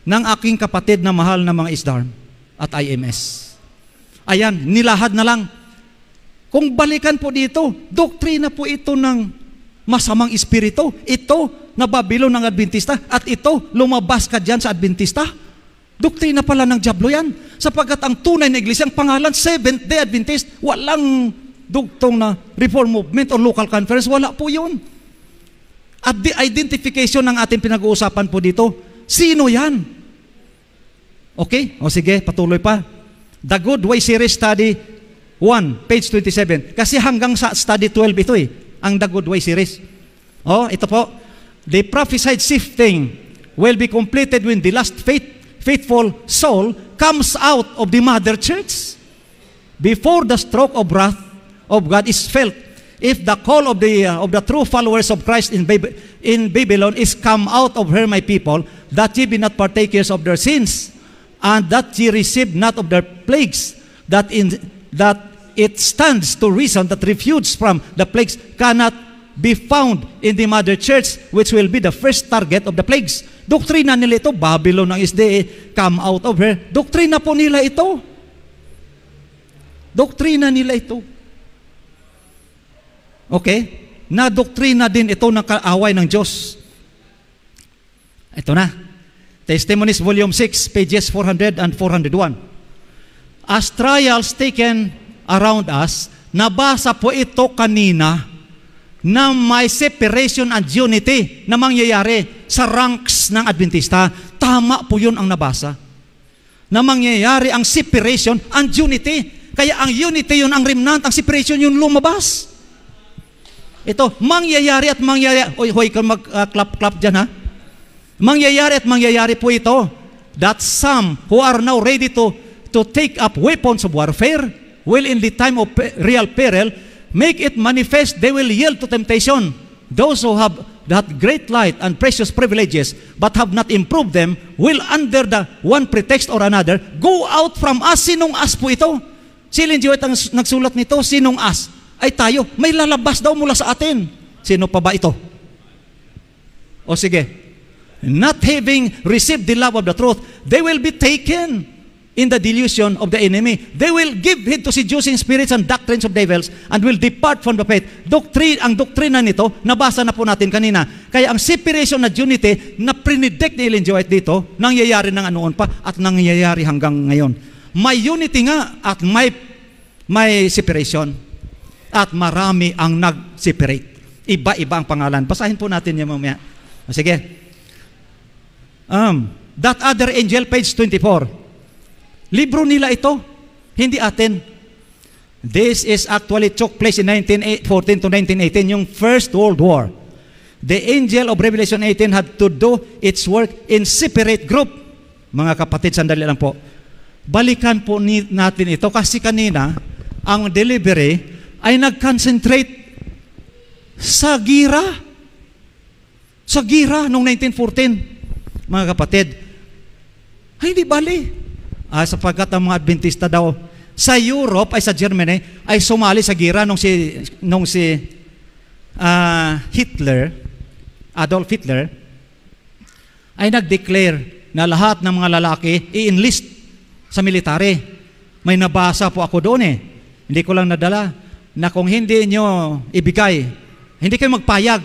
ng aking kapatid na mahal na mga ISDARM at IMS. Ayan, nilahad na lang. Kung balikan po dito, doktrina po ito ng masamang espiritu. Ito na Babylon ng Adventista at ito, lumabas ka dyan sa Adventista. Doktrina pala ng dyablo yan. Sapagkat ang tunay na iglesia, ang pangalan, Seventh-day Adventist, walang dugtong na Reform Movement o local conference, wala po yun. At the identification ng ating pinag-uusapan po dito, sino yan? Okay? O sige, patuloy pa. The Good Way Series Study 1, page 27. Kasi hanggang sa study 12 ito ang The Good Way Series. Ito po. The prophesied shifting will be completed when the last faithful soul comes out of the mother church. Before the stroke of wrath of God is felt, if the call of the true followers of Christ in Babylon is come out of her, my people, that ye be not partakers of their sins, and that ye receive not of their plagues, that it stands to reason that refuge from the plagues cannot be found in the mother church, which will be the first target of the plagues. Doktrina nila ito, Babylon ang SDA, come out of her. Doktrina po nila ito. Doktrina nila ito. Okay? Na doktrina din ito ng kaaway ng Diyos. Ito na. Testimonies Volume 6, pages 400 and 401. As trials taken around us, nabasa po ito kanina na may separation and unity na mangyayari sa ranks ng Adventista. Tama po yun ang nabasa. Na mangyayari ang separation and unity. Kaya ang unity yun ang remnant, ang separation yun lumabas. Ito, mangyayari at mangyayari. Hoy, mag-clap-clap dyan ha. Mangyayari at mangyayari po ito that some who are now ready to take up weapons of warfare will in the time of real peril make it manifest, they will yield to temptation. Those who have that great light and precious privileges but have not improved them will under the one pretext or another go out from us. Sinong us po ito? Si Ellen G. White ang nagsulat nito. Sinong us? Ay tayo. May lalabas daw mula sa atin. Sino pa ba ito? O sige. Not having received the love of the truth, they will be taken in the delusion of the enemy. They will give heed to seducing spirits and doctrines of devils and will depart from the faith. Ang doktrina nito, nabasa na po natin kanina. Kaya ang separation na unity na predict ni Ellen G. White dito, nangyayari ng anoon pa at nangyayari hanggang ngayon. May unity nga at may separation. At marami ang nag-separate. Iba-iba ang pangalan. Basahin po natin yung mamaya. Sige. That other angel, page 24. Libro nila ito, hindi atin. This is actually took place in 1914 to 1918, yung First World War. The angel of Revelation 18 had to do its work in separate group. Mga kapatid, sandali lang po. Balikan po natin ito kasi kanina, ang delivery ay nag-concentrate sa gira. Sa gira noong 1914. Mga kapatid, ay hindi bali. Sapagkat ang mga Adventista daw sa Europe ay sa Germany ay sumali sa gira nung si Hitler, Adolf Hitler, ay nag-declare na lahat ng mga lalaki i-enlist sa military. May nabasa po ako doon Hindi ko lang nadala na kung hindi nyo ibigay, hindi kayo magpayag,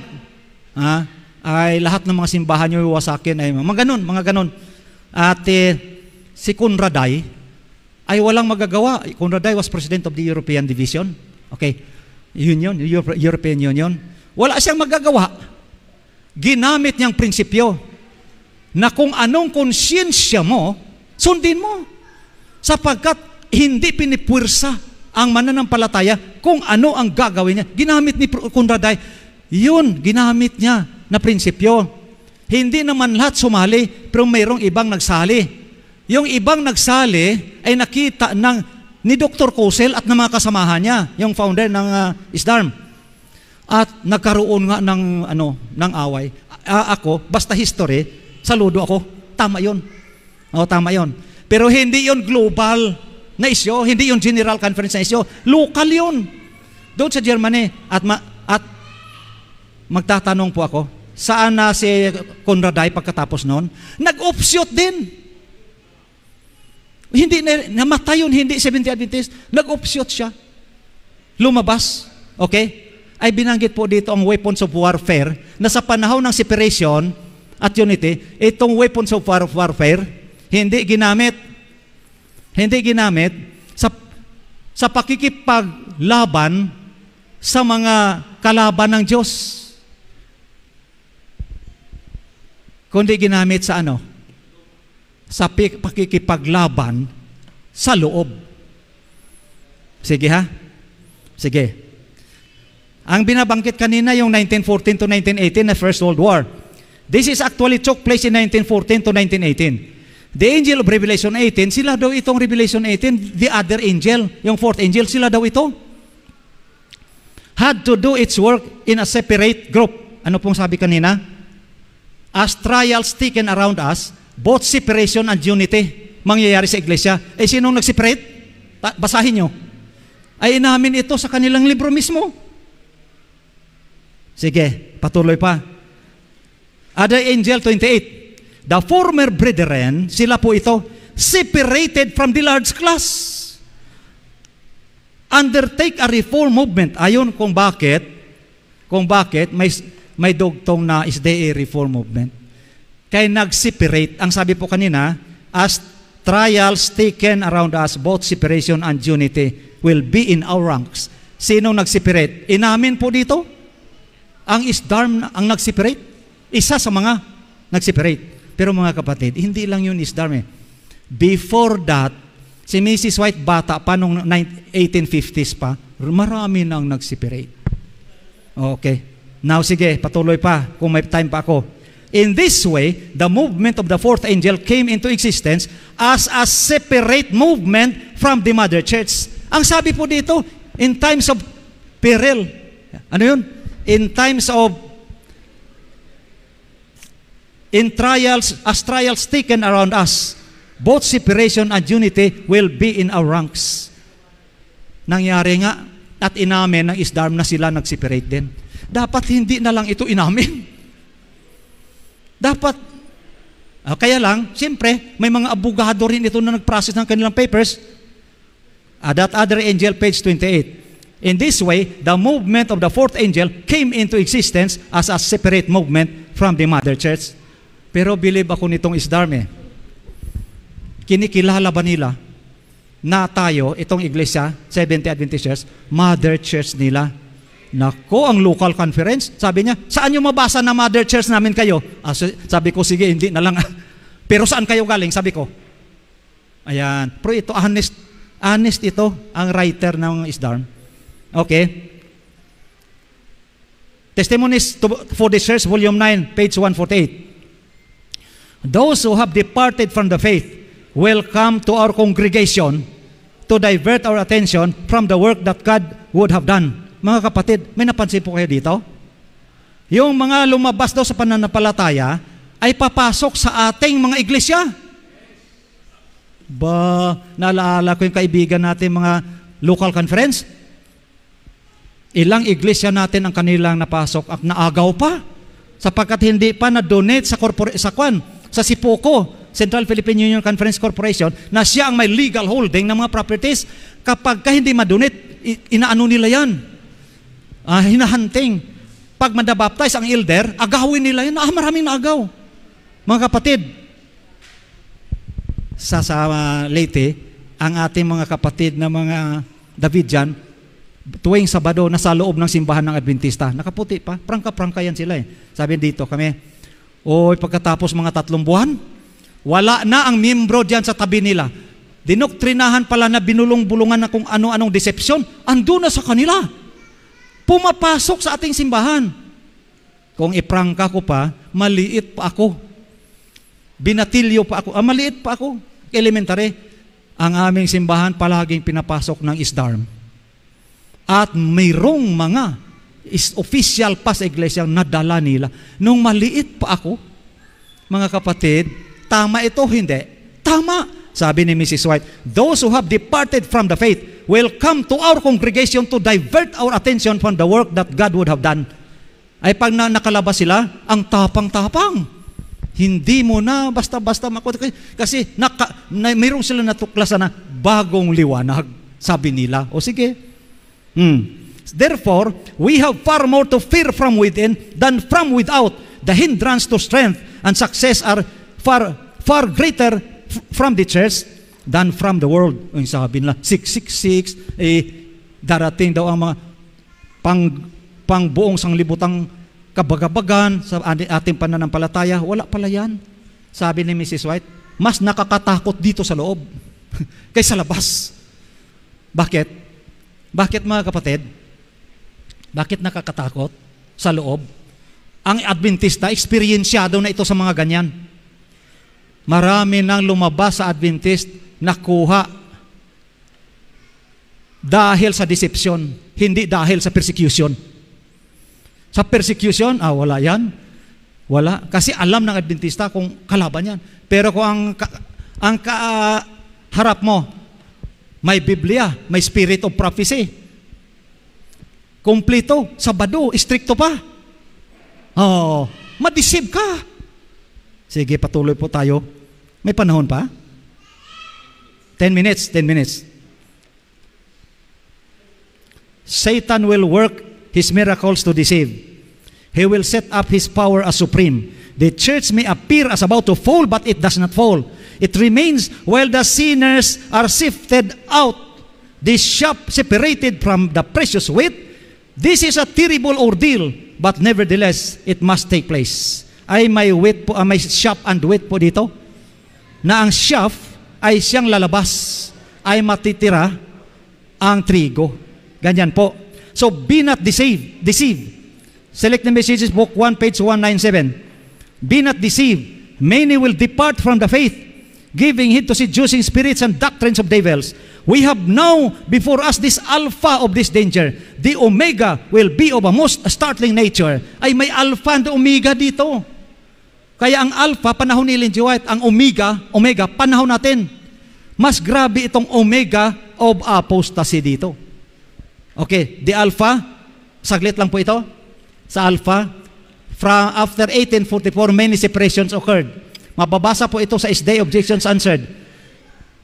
ay lahat ng mga simbahan nyo iwasakin ay mga ganon. At si Conraday ay walang magagawa. Conraday was president of the European Division. Okay. European Union. Wala siyang magagawa. Ginamit niyang prinsipyo na kung anong konsyensya mo, sundin mo. Sapagkat hindi pinipwersa ang mananampalataya kung ano ang gagawin niya. Ginamit ni Conraday, yun, ginamit niya na prinsipyo. Hindi naman lahat sumali, pero mayroong ibang nagsali. Yung ibang nagsali ay nakita ni Dr. Kosel at ng mga kasamahan niya, yung founder ng ISDARM. At nagkaroon nga ng away. Ako, basta history, saludo ako. Tama yun. Tama yun. Pero hindi yun global na isyo, hindi yun general conference na isyo. Local yun. Doon sa Germany. At magtatanong po ako, saan na si Conraday pagkatapos noon? Nag-offshoot din. Hindi namatay yun, hindi Seventh-day Adventist. Nag-offshoot siya. Lumabas. Okay? Ay binanggit po dito ang weapons of warfare na sa panahon ng separation at unity, itong weapons of warfare hindi ginamit sa pakikipaglaban sa mga kalaban ng Diyos, kundi ginamit sa sa pakikipaglaban sa loob. Sige ha? Sige. Ang binabanggit kanina yung 1914 to 1918 na First World War. This is actually took place in 1914 to 1918. The angel of Revelation 18, sila daw itong Revelation 18, the other angel, yung fourth angel, sila daw ito. Had to do its work in a separate group. Ano pong sabi kanina? As trials taken around us, both separation and unity mangyayari sa iglesia. Sinong nag-separate? Basahin nyo. Ay inamin ito sa kanilang libro mismo. Sige, patuloy pa. Other angel 28. The former brethren, sila po ito, separated from the large class. undertake a reform movement. Ayon kung bakit may dugtong na SDA reform movement. Kaya nag-separate, ang sabi po kanina, as trials taken around us, both separation and unity will be in our ranks. Sino nag-separate? Inamin po dito? Ang ISDARM ang nag-separate? Isa sa mga nag-separate. Pero mga kapatid, hindi lang yun ISDARM eh. Before that, si Mrs. White bata pa nung 1850s pa, marami nang nag-separate. Okay. Now sige, patuloy pa kung may time pa ako. In this way, the movement of the fourth angel came into existence as a separate movement from the mother church. Ang sabi po dito, in times of peril, ano yun? In trials, as trials taken around us, both separation and unity will be in our ranks. Nangyari nga, at inamin ng ISDARM na sila nag-separate din. Dapat hindi na lang ito inamin. Dapat, kaya lang, siyempre, may mga abogado rin ito na nag-process ng kanilang papers. That other angel, page 28. In this way, the movement of the fourth angel came into existence as a separate movement from the mother church. Pero believe ako nitong ISDARM eh. Kinikilala ba nila na tayo, itong iglesia, Seventh-day Adventist Church, mother church nila? Nako, ang local conference, sabi niya, saan nyo mabasa na mother church namin kayo? Sabi ko, sige, hindi na lang. Pero saan kayo galing? Sabi ko. Ayan. Pero ito, honest ito, ang writer ng ISDARM. Okay. Testimonies for the Church, volume 9, page 148. Those who have departed from the faith will come to our congregation to divert our attention from the work that God would have done. Mga kapatid, may napansin po kayo dito? Yung mga lumabas daw sa pananampalataya ay papasok sa ating mga iglesia. Naalala ko yung kaibigan natin mga local conference. Ilang iglesia natin ang kanilang napasok at naagaw pa sapagkat hindi pa na-donate sa Sipoco, Central Philippine Union Conference Corporation, na siya ang may legal holding ng mga properties. Kapag hindi ma-donate, inaano nila yan. Hinahunting. Pag madabaptize ang elder, agawin nila yan. Maraming naagaw. Mga kapatid, sa Leyte, ang ating mga kapatid na mga Davidian, tuwing Sabado, nasa loob ng simbahan ng Adventista. Nakaputi pa. Prangka-prangka yan sila eh. Sabi dito kami, pagkatapos mga 3 buwan, wala na ang miyembro diyan sa tabi nila. Dinoktrinahan pala na binulong-bulungan na kung ano-anong deception, ando na sa kanila. Pumapasok sa ating simbahan. Kung iprangka ko pa, maliit pa ako. Binatilyo pa ako. Maliit pa ako. Elementary. Ang aming simbahan palaging pinapasok ng ISDARM. At mayroong mga official pa sa iglesia nadala nila. Nung maliit pa ako, mga kapatid, tama ito, hindi? Tama. Sabi ni Mrs. White, those who have departed from the faith will come to our congregation to divert our attention from the work that God would have done. Ay pag nakalabas sila, ang tapang-tapang. Hindi mo na basta-basta makuha. Kasi mayroong sila natuklasan na bagong liwanag, sabi nila. O sige. Therefore, we have far more to fear from within than from without. The hindrance to strength and success are far greater from the church than from the world. Yung sabi nila, 666, darating daw ang mga pang buong sanglibutang kabagabagan sa ating pananampalataya. Wala pala yan. Sabi ni Mrs. White, mas nakakatakot dito sa loob kaysa labas. Bakit? Bakit mga kapatid? Bakit nakakatakot sa loob? Ang Adventista, eksperyensyado na ito sa mga ganyan. Marami nang lumabas sa Adventist, nakuha dahil sa deception, hindi dahil sa persecution. Sa persecution, wala yan. Wala. Kasi alam ng Adventista kung kalaban yan. Pero kung ang harap mo, may Biblia, may spirit of prophecy, kumplito, Sabado, stricto pa. Madeceive ka. Sige, patuloy po tayo. May panahon pa? 10 minutes. Satan will work his miracles to deceive. He will set up his power as supreme. The church may appear as about to fall, but it does not fall. It remains while the sinners are sifted out, the chaff separated from the precious wheat. This is a terrible ordeal, but nevertheless, it must take place. Ay may wheat po, may chaff and wheat po dito, na ang chaff ay siyang lalabas, ay matitira ang trigo. Ganyan po. So, be not deceived. Select the Messages, Book 1, page 197. Be not deceived. Many will depart from the faith, giving heed to seducing spirits and doctrines of devils. We have now before us this alpha of this danger. The omega will be of a most startling nature. Ay may alpha and omega dito. Kaya ang alpha, panahon ni Ellen G. White. Ang omega, panahon natin. Mas grabe itong omega of apostasy dito. Okay, the alpha, saglit lang po ito. Sa alpha, from after 1844, many separations occurred. Mababasa po ito sa SDA Objections Answered.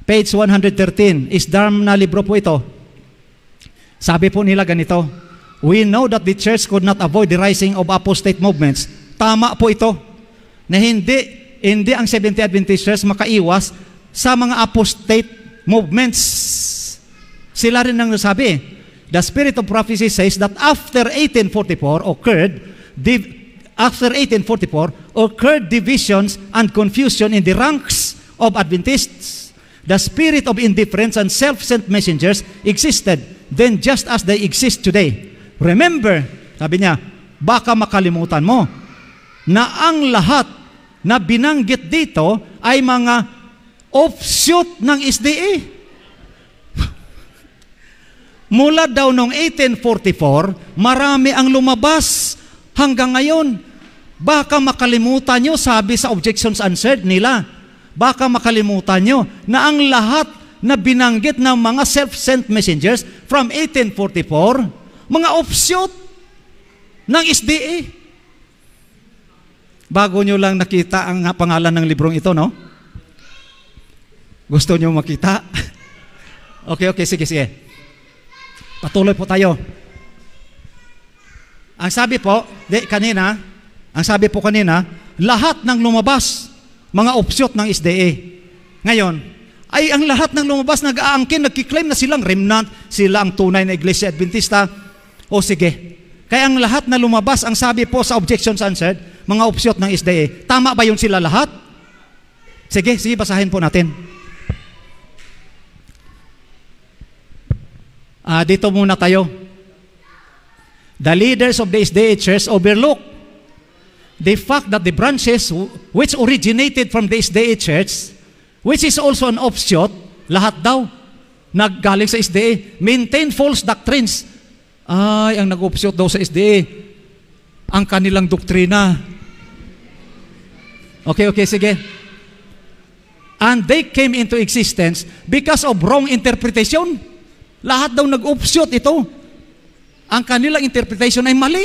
Page 113. Isdam na libro po ito. Sabi po nila ganito, we know that the church could not avoid the rising of apostate movements. Tama po ito. Na hindi ang Seventh-day Adventist Church makaiwas sa mga apostate movements. Sila rin ang nasabi. The spirit of prophecy says that after 1844 occurred divisions and confusion in the ranks of Adventists. The spirit of indifference and self-sent messengers existed then just as they exist today. Remember, sabi niya, baka makalimutan mo na ang lahat na binanggit dito ay mga offshoot ng SDA. Mula daw noong 1844, marami ang lumabas hanggang ngayon. Baka makalimutan nyo, sabi sa Objections Answered nila, baka makalimutan nyo na ang lahat na binanggit ng mga self-sent messengers from 1844, mga offshoot ng SDA. Bago nyo lang nakita ang pangalan ng librong ito, no? Gusto nyo makita? Okay, sige. Patuloy po tayo. Ang sabi po kanina, lahat ng lumabas, mga offshoot ng SDA. Ngayon, ay ang lahat ng lumabas nag-aangkin, nagkiklaim na silang remnant, sila ang tunay na Iglesia Adventista. O sige. Kaya ang lahat na lumabas, ang sabi po sa Objections Answered, mga offshoot ng SDA. Tama ba yun sila lahat? Sige, basahin po natin. Dito muna tayo. The leaders of the SDA Church overlook the fact that the branches which originated from the SDA Church, which is also an offshoot, lahat daw naggaling sa SDA, maintain false doctrines. Ay, ang nag-offshoot daw sa SDA, ang kanilang doktrina. Okay, sige. And they came into existence because of wrong interpretation. Lahat daw nag-offshoot ito. Ang kanilang interpretation ay mali.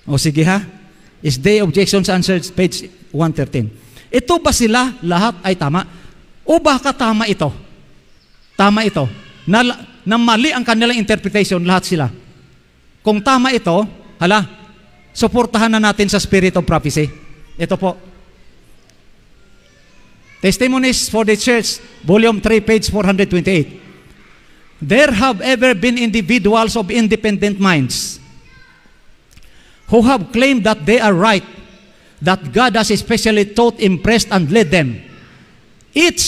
O sige ha. SDA Objections Answered, page 113. Ito ba sila lahat ay tama? O baka tama ito? Tama ito. Na mali ang kanilang interpretation, lahat sila. Kung tama ito, suportahan na natin sa spirit of prophecy. Ito po. Testimonies for the Church, Volume 3, page 428. There have ever been individuals of independent minds who have claimed that they are right, that God has especially taught, impressed, and led them.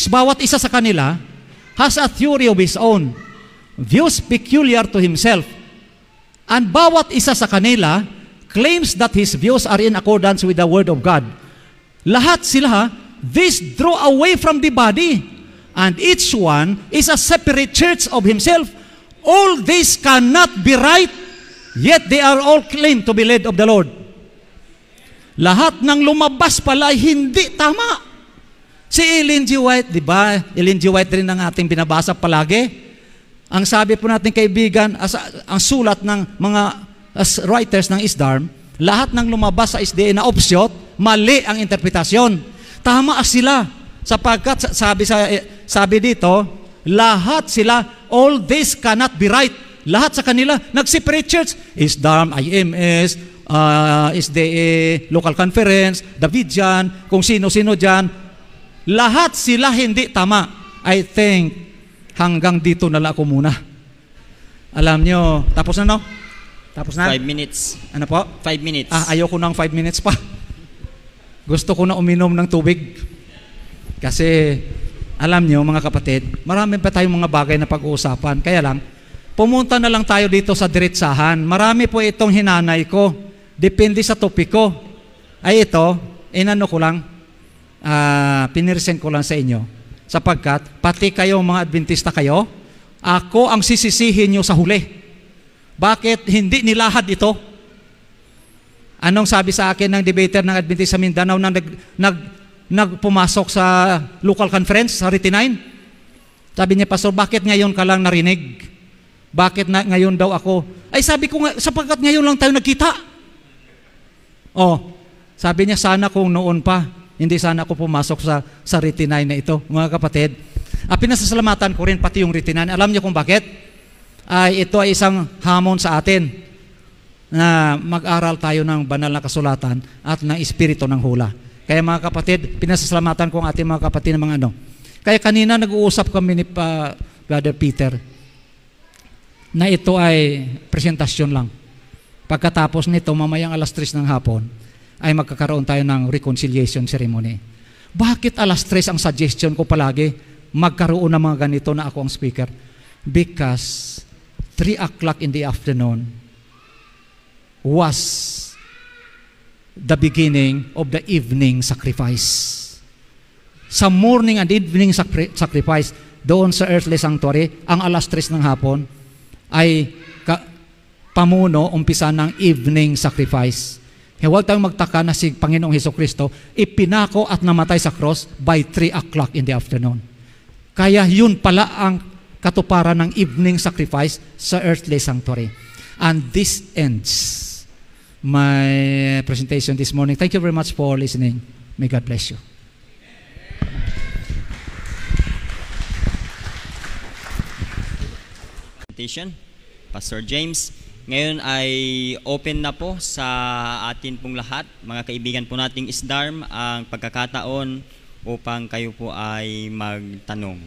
Bawat isa sa kanila, has a theory of his own, views peculiar to himself, and bawat isa sa kanila claims that his views are in accordance with the Word of God. Lahat sila, this draw away from the body, and each one is a separate church of himself. All this cannot be right, yet they are all claimed to be led of the Lord. Lahat ng lumabas pala hindi tama. Si Ellen G. White, di ba? Ellen G. White rin ang ating binabasa palagi. Ang sabi po natin kaibigan, ang sulat ng mga writers ng ISDARM, lahat ng lumabas sa SDA na offshoot, mali ang interpretasyon. Tama sila sapagkat sabi dito, lahat sila all this cannot be right. Lahat sa kanila, nag-separate church. ISDARM, IMS, SDA, local conference, Davidian, kung sino-sino dyan. Lahat sila hindi tama. I think, hanggang dito na lang ako muna. Alam nyo, tapos na no? Tapos na? 5 minutes. Ano po? 5 minutes. Ayoko ng 5 minutes pa. Gusto ko na uminom ng tubig. Kasi, alam nyo mga kapatid, marami pa tayong mga bagay na pag-uusapan. Kaya lang, pumunta na lang tayo dito sa diretsahan. Marami po itong hinanay ko. Depende sa topiko. Ay ito, inano ko lang, piniresen ko lang sa inyo. Sapagkat, pati kayo mga Adventista kayo, ako ang sisisihin nyo sa huli. Bakit hindi nilahad ito? Anong sabi sa akin ng debater ng Adventista Mindanao na nagpumasok sa local conference sa 39? Sabi niya, Pastor, bakit ngayon ka lang narinig? Bakit ngayon daw ako? Ay sabi ko nga, sapagkat ngayon lang tayo nagkita. Sabi niya, sana kung noon pa, hindi sana ako pumasok sa 39 na ito. Mga kapatid, pinasasalamatan ko rin pati yung 39. Alam niyo kung bakit? Ito ay isang hamon sa atin na mag-aral tayo ng banal na kasulatan at ng espiritu ng hula. Kaya mga kapatid, pinasasalamatan ko ang ating mga kapatid ng mga ano. Kaya kanina nag-uusap kami ni Brother Peter na ito ay presentasyon lang. Pagkatapos nito, mamayang alas 3 ng hapon, ay magkakaroon tayo ng reconciliation ceremony. Bakit alas 3 ang suggestion ko palagi? Magkaroon ng mga ganito na ako ang speaker. Because 3 o'clock in the afternoon was the beginning of the evening sacrifice. Sa morning and evening sacrifice, doon sa earthly sanctuary, ang alas 3 ng hapon ay pamuno, umpisa ng evening sacrifice. Huwag tayong magtaka na si Panginoong Hesukristo ipinako at namatay sa cross by 3 o'clock in the afternoon. Kaya yun pala ang katuparan ng evening sacrifice sa earthly sanctuary. And this ends my presentation this morning. Thank you very much for listening. May God bless you. Pastor James, ngayon ay open na po sa atin pong lahat, mga kaibigan po nating ISDARM, ang pagkakataon upang kayo po ay magtanong.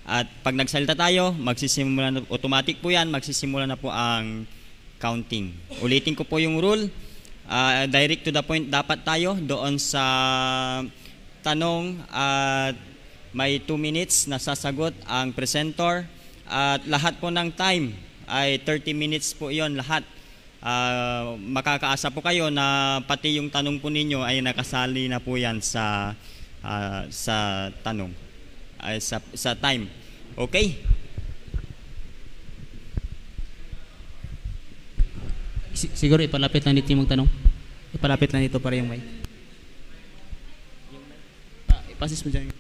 At pag nagsalita tayo, magsisimula na, automatic po yan, magsisimula na po ang counting. Ulitin ko po yung rule, direct to the point dapat tayo doon sa tanong at may 2 minutes na sasagot ang presenter at lahat po ng time ay 30 minutes po yon lahat. Makakaasa po kayo na pati yung tanong po ninyo ay nakasali na po yan sa tanong, sa time. Okay? Siguro ipalapit lang dito yung magtanong. Ipalapit lang dito para yung mic. Ipasis mo dyan.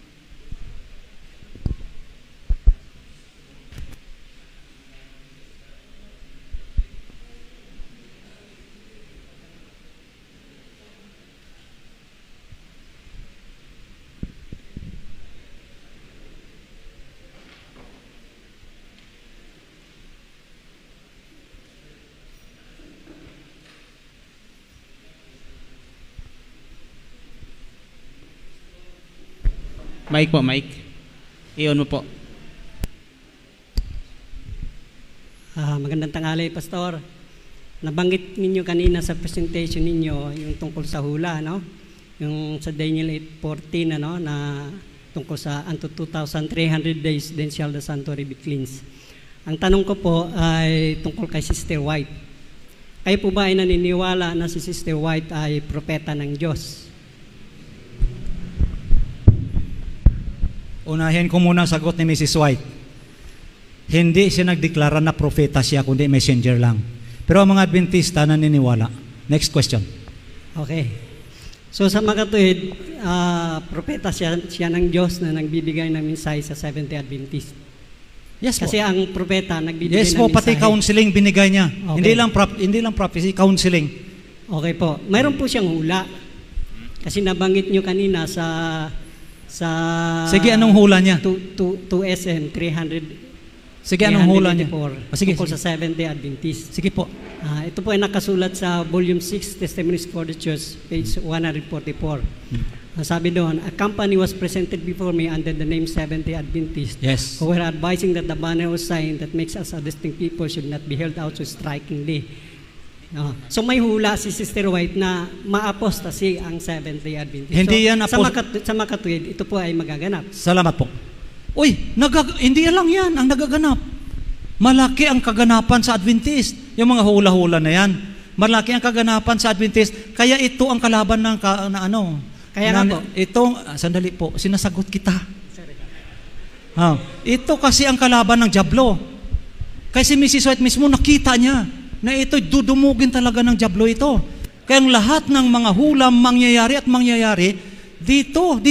Mic po, mic. I-on mo po. Magandang tanghali, Pastor. Nabanggit ninyo kanina sa presentation ninyo yung tungkol sa hula, no? Yung sa Daniel 8:14, ano, na tungkol sa unto 2,300 days, then shall the sanctuary be cleansed. Ang tanong ko po ay tungkol kay Sister White. Kayo po ba ay naniniwala na si Sister White ay propeta ng Diyos? Unahin ko muna ang sagot ni Mrs. White. Hindi siya nagdeklara na propeta siya, kundi messenger lang. Pero ang mga Adventista naniniwala. Next question. Okay. So sa mga katuwid, propeta siya ng Diyos na nagbibigay ng mensahe sa Seventh-day Adventist. Yes po. Kasi ang propeta nagbibigay yes ng po, mensahe. pati counseling binigay niya. Okay. Hindi lang prophecy, counseling. Okay po. Mayroon po siyang hula. Kasi nabanggit nyo kanina sa Sige, anong hula niya? 2SM 300 Sige, anong hula niya? 384, Sige, tungkol sige. sa Seventh-day Adventist. Sige po. Ito po ay nakasulat sa Volume 6, Testimonies for the Church, page 144. Sabi doon, a company was presented before me under the name Seventh-day Adventist, Yes. who were advising that the banner or sign that makes us a distinct people should not be held out so strikingly. So may hula si Sister White na ma-apostasy ang Seventh-day Adventist. Hindi yan sa makatuwid, ito po ay magaganap. Salamat po. Uy, hindi lang yan ang nagaganap. Malaki ang kaganapan sa Adventist. Yung mga hula-hula na yan. Malaki ang kaganapan sa Adventist. Kaya ito ang kalaban ng Kaya nga po. Sandali po, sinasagot kita. Ito kasi ang kalaban ng dyablo. Kasi Mrs. White mismo nakita niya na ito'y dudumugin talaga ng dyablo ito. Kaya ang lahat ng mga hulam mangyayari dito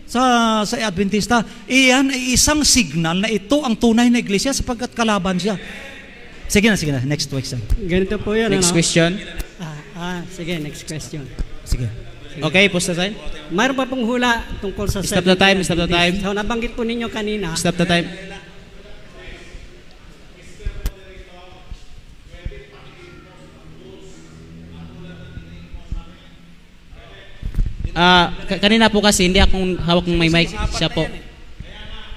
sa Adventista, iyan ay isang signal na ito ang tunay na iglesia sapagkat kalaban siya. Sige na. Next question. Ganito po yun. Next question. Sige, next question. Sige. Okay, post na time. Mayroon pa pong hula tungkol sa Stop the time, Seventh-day stop the time. Adventist. So nabanggit po ninyo kanina. Stop the time. Kanina po kasi hindi akong hawak ng may mic. Siya po.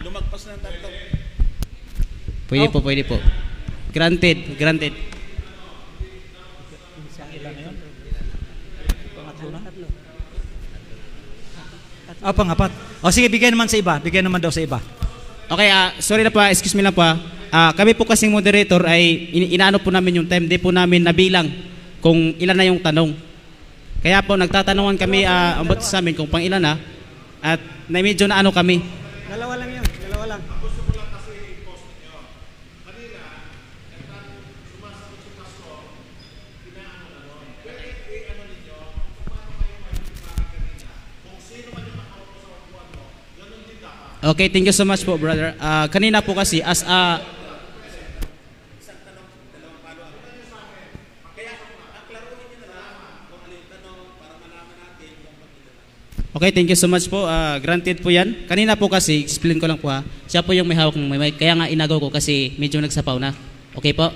Lumagpas ng tatlo. Pwede po. Granted. Pangapat. Sige, bigyan naman daw sa iba. Okay, sorry na po, excuse me na po. Kami po kasing moderator ay inaano po namin yung time, di po namin nabilang kung ilan na yung tanong. Kaya po nagtatanungan kami ang bot sa amin kung pang ilan na at medyo na ano kami. Dalawa lang. Okay, thank you so much po, brother. Kanina po kasi as a Okay, thank you so much po. Granted po yan. Kanina po kasi, explain ko lang po siya po yung may hawak ng mic. Kaya nga inagaw ko kasi medyo nagsapaw na. Okay po?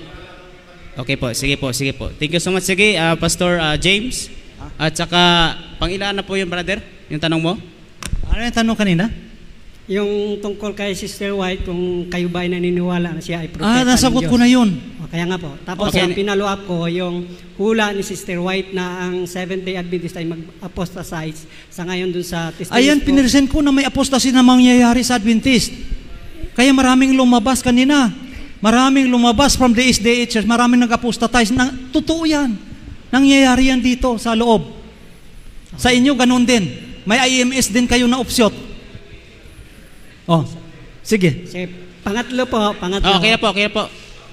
Okay po, sige po. Thank you so much. Sige, Pastor James. At saka, pangilaan na po yung brother? Yung tanong mo? Ano yung tanong kanina? Yung tungkol kay Sister White, kung kayo ba ay naniniwala na siya ay propeta ng nasagot Diyos. ko na yun. Kaya nga po. Tapos Okay. ang pinalo up ko, yung hula ni Sister White na ang Seventh-day Adventist ay mag-apostatize sa ngayon dun sa testimonies Ayan, po. pinresent ko na may apostasy na mangyayari sa Adventist. Kaya maraming lumabas kanina. Maraming lumabas from the SDA Church. Maraming nag-apostatize. Totoo yan. Nangyayari yan dito sa loob. Sa inyo, ganun din. May IMS din kayo na opsyot. Sige. Pangatlo po. Okay na po.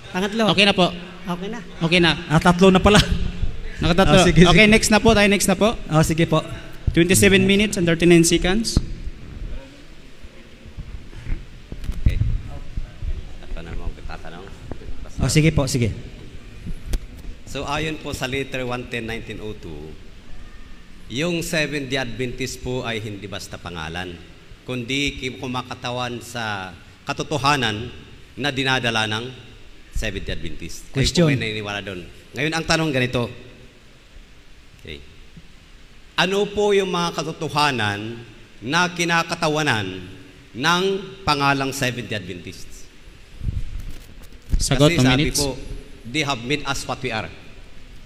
Pangatlo. Okay na po. Okay na. Tatlo na pala. Nakatatlo. Sige. Okay, next na po. Sige po. 27 minutes and 39 seconds. Okay. Ito na mo tatanong. Sige po, sige. So ayon po sa letter 110-1902, yung Seventh-day Adventist po ay hindi basta pangalan, kundi kumakatawan sa katotohanan na dinadala ng Seventh-day Adventist. Question. Kayo po may naniniwala doon. Ngayon ang tanong ganito. Okay. Ano po yung mga katotohanan na kinakatawanan ng pangalang Seventh-day Adventist? Sagot, Kasi 2 sabi minutes. po, they have made us what we are.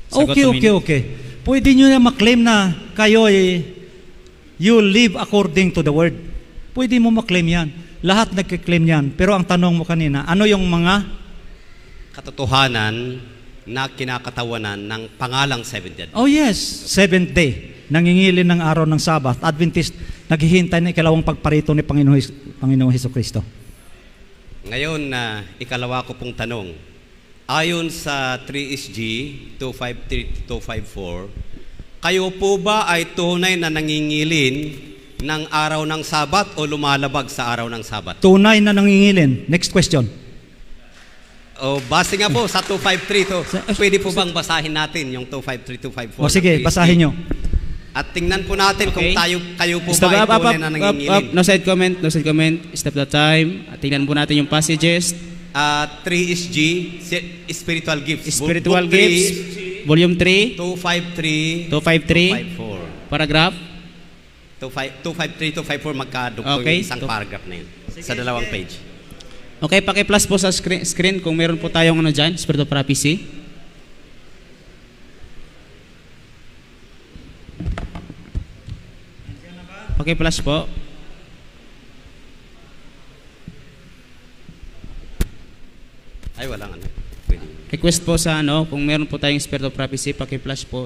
Sagot, 2 minutes. Okay. Pwede nyo na maklaim na kayo you live according to the word. Pwede mo maklaim yan. Lahat nagkiklaim yan. Pero ang tanong mo kanina, ano yung mga katotohanan na kinakatawanan ng pangalang Seventh-day Adventist? Oh yes, seventh day. Nangingilin ng araw ng Sabat. Adventist, naghihintay na ikalawang pagparito ni Panginoong Hesukristo. Ngayon na ikalawa ko pong tanong. Ayon sa 3SG 253-254, kayo po ba ay tunay na nangingilin ng araw ng Sabat o lumalabag sa araw ng Sabat? Tunay na nangingilin. Next question. O base nga po sa 253 to. Pwede po bang basahin natin yung 253-254? Sige, basahin nyo. At tingnan po natin kung Okay. kayo po Stop, ba ay up. tunay na nangingilin. No side comment. Stop the time. At tingnan po natin yung passages. 3 is G, spiritual gifts. Spiritual Book gifts, volume 3, 253, 253, 254. paragraph. 253, 254 magkadugtong Okay. yung isang paragraph na yun. Sa dalawang page. Okay, paki-plus po sa screen kung meron po tayong ano dyan, Spirit of Prophecy. Paki-plus po. Ay, walang ano. Pwede. Request po sa ano, kung meron po tayong Spirit of Prophecy, paki-flash po.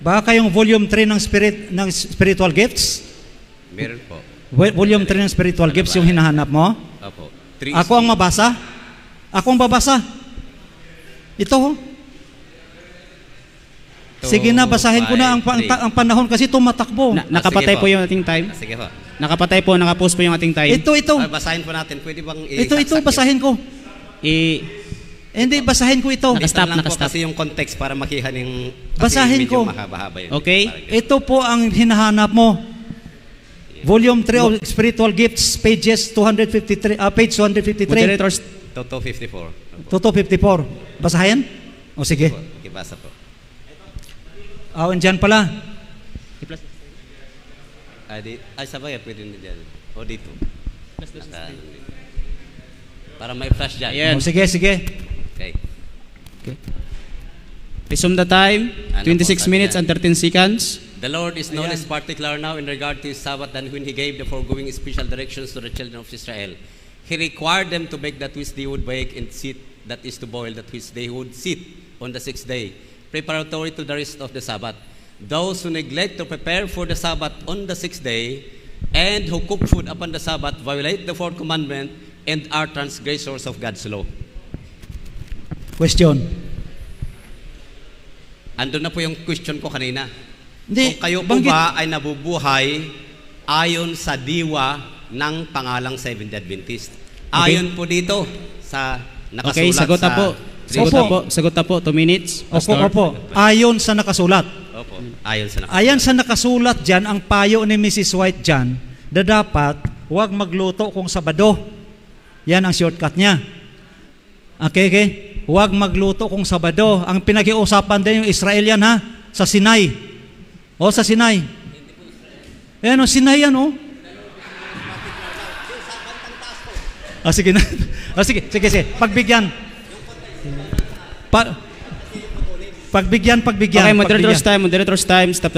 Baka yung volume 3 ng spiritual gifts? Meron po. Volume 3 ng spiritual gifts yung hinahanap mo? Opo. 3 is Ako ang G. mabasa? Ako ang babasa? Ito ho. Sige na, basahin ko na ang panahon kasi tumatakbo. Nakapatay sige po po. yung ating time. Sige po. Nakapatay po, nakapost po yung ating time. Ito. Ay, basahin po natin. Pwede bang Ito, basahin ko. Hindi, basahin ko ito. Nakastop, lang po nakastop. kasi yung context para makiha ng... Basahin ko. Mahaba yun. Okay. Ito po ang hinahanap mo. Volume 3 of Spiritual Gifts, pages 253, page 253. Moderators, Toto 54. Toto 54. Basahin? O sige. Ibasa po. Andyan pala. Ay, sabay, pwede na dyan. O dito. Para may flash dyan. Ayan. O sige. Okay. resume the time, Ano 26 po, minutes and 13 seconds. The Lord is no less particular now in regard to His Sabbath than when He gave the foregoing special directions to the children of Israel. He required them to bake that which they would bake and sit, that is to boil that which they would sit on the 6th day, preparatory to the rest of the Sabbath. Those who neglect to prepare for the Sabbath on the 6th day and who cook food upon the Sabbath violate the fourth commandment and are transgressors of God's law. Question. Andun na po yung question ko kanina. Hindi, Kung kayo po ba ay nabubuhay ayon sa diwa ng pangalang Seventh-day Adventist? Ayon po dito sa nakasulat Okay, sagot na sa po. Opo. Sagot na po, 2 minutes. Opo. Ayon sa nakasulat. Opo, ayon sa nakasulat. Ayan sa nakasulat dyan, ang payo ni Mrs. White dyan, na dapat huwag magluto kung Sabado. Yan ang shortcut niya. Okay. Huwag magluto kung Sabado. Ang pinag-iusapan din yung Israel yan ha, sa Sinai. Sa Sinai. Ayan Sinai yan sige na. Sige. Pagbigyan. Pagbigyan. Okay, moderators time. Stop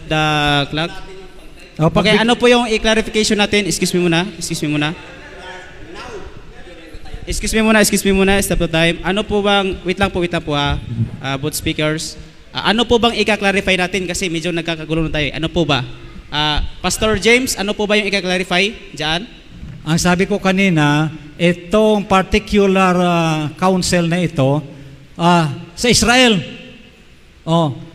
the clock. Okay, ano po yung i-clarification natin? Excuse me muna. Stop the time. Ano po bang, wait lang po ha, both speakers. Ano po bang i-clarify natin kasi medyo nagkakagulo na tayo. Ano po ba? Pastor James, ano po ba yung i-clarify dyan? Ang sabi ko kanina, itong particular council na ito, sa Israel.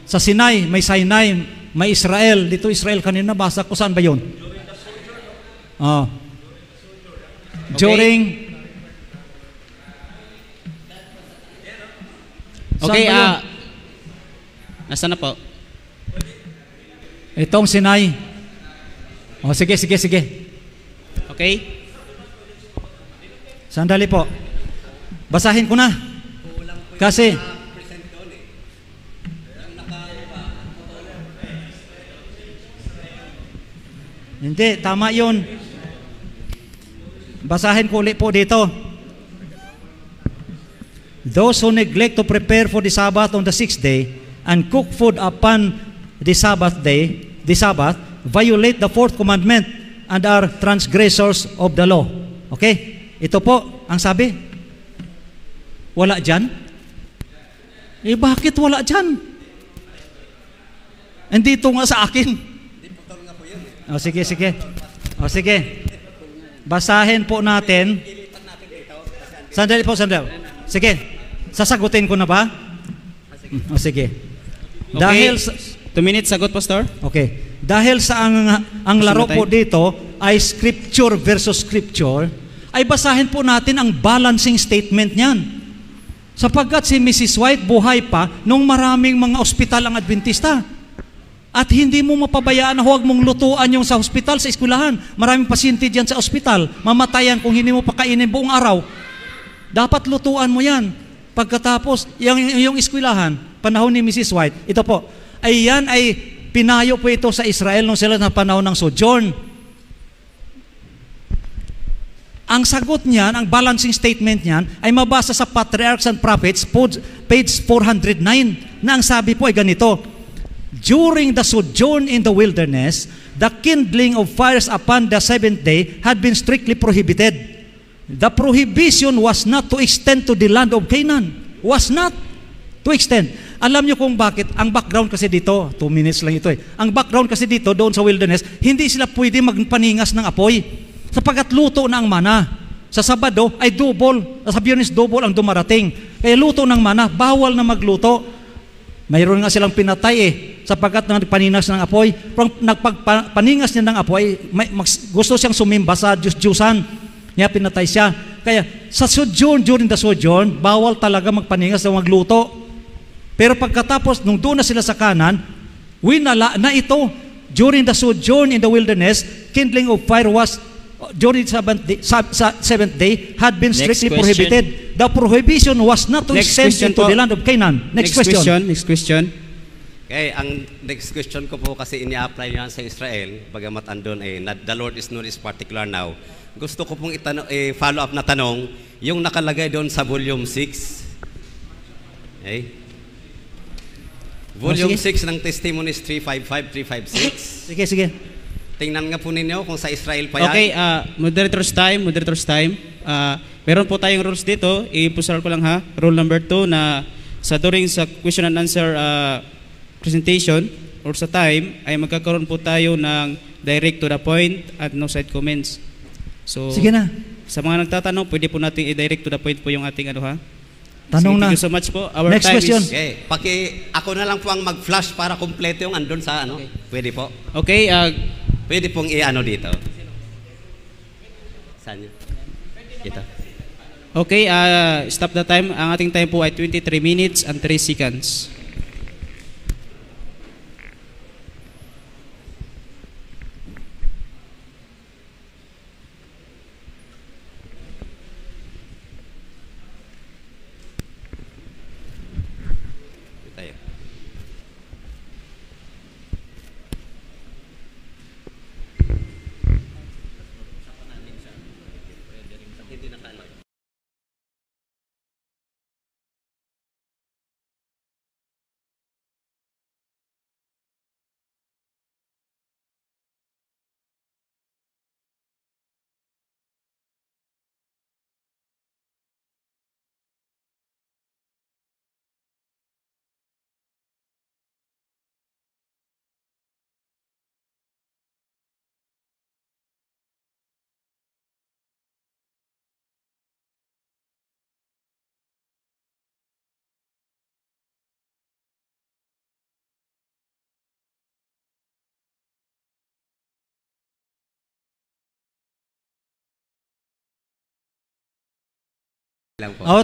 Sa Sinai, may Israel. Dito Israel kanina, basa ko, saan ba yun? During... Okay, nasaan na po? Itong Sinai. Sige. Okay? Sandali po. Basahin ko na. Kasi hindi, tama yun. Basahin ko ulit po dito. Those who neglect to prepare for the Sabbath on the 6th day and cook food upon the Sabbath, violate the fourth commandment and are transgressors of the law. Okay? Ito po, ang sabi. Wala dyan? Bakit wala dyan? Hindi ito nga sa akin. Sige. Basahin po natin. Sandali. Sige. Sasagutin ko na ba? Sige. Okay. Dahil 2 minutes sagot, Pastor. Okay. Dahil sa ang laro po dito ay scripture versus scripture, ay basahin po natin ang balancing statement niyan. Sapagkat si Mrs. White buhay pa nung maraming mga ospital ang Adventista. At hindi mo mapabayaan na huwag mong lutuan yung sa hospital, sa eskwelahan. Maraming pasyente dyan sa ospital, mamatayan kung hindi mo pakainin buong araw. Dapat lutuan mo yan. Pagkatapos, yung eskwelahan, panahon ni Mrs. White, ito po, ay yan ay pinayo po ito sa Israel nung sila na panahon ng sojourn. Ang sagot niyan, ang balancing statement niyan, ay mabasa sa Patriarchs and Prophets, page 409, na ang sabi po ay ganito, during the sojourn in the wilderness, the kindling of fires upon the seventh day had been strictly prohibited. The prohibition was not to extend to the land of Canaan. Was not to extend. Alam niyo kung bakit? Ang background kasi dito, 2 minutes lang ito eh. Ang background kasi dito, doon sa wilderness, hindi sila pwede magpaningas ng apoy. Sapagat luto na ang mana. Sa Sabado ay double. Sa Biyernes double ang dumarating. Kaya luto ng mana, bawal na magluto. Mayroon nga silang pinatay sapagkat nagpaningas ng apoy. Nagpaningas niya ng apoy, gusto siyang sumimba sa Diyos-Diyusan. Kaya pinatay siya. Kaya sa sojourn, during the sojourn, bawal talaga magpaningas o magluto. Pero pagkatapos, nung doon na sila sa kanan, winala na ito. During the sojourn in the wilderness, kindling of fire was during the seventh day had been strictly prohibited. The prohibition was not to extend into the land of Canaan. Next question. Next question. Okay, ang next question ko po kasi ini-apply niyan sa Israel, bagamat andun the Lord is known is particular now. Gusto ko pong follow up na tanong, yung nakalagay doon sa volume 6. Okay? Volume 6 ng Testimonies 355, 356. Sige. Tingnan nga po ninyo kung sa Israel pa yan. Okay, moderator's time. Meron po tayong rules dito. I-pusaral ko lang ha. Rule number 2 na during sa question and answer presentation or sa time ay magkakaroon po tayo ng direct to the point at no side comments. So, sige na. Sa mga nagtatanong, pwede po natin i-direct to the point po yung ating Tanong sige, na. thank you so much po. Our Next time question. Okay, ako na lang po ang mag-flash para kumpleto yung andun sa ano. Okay. Pwede po. Okay, pwede pong i-ano dito. Saan yun? Ito. okay, stop the time. Ang ating time po ay 23 minutes and 3 seconds.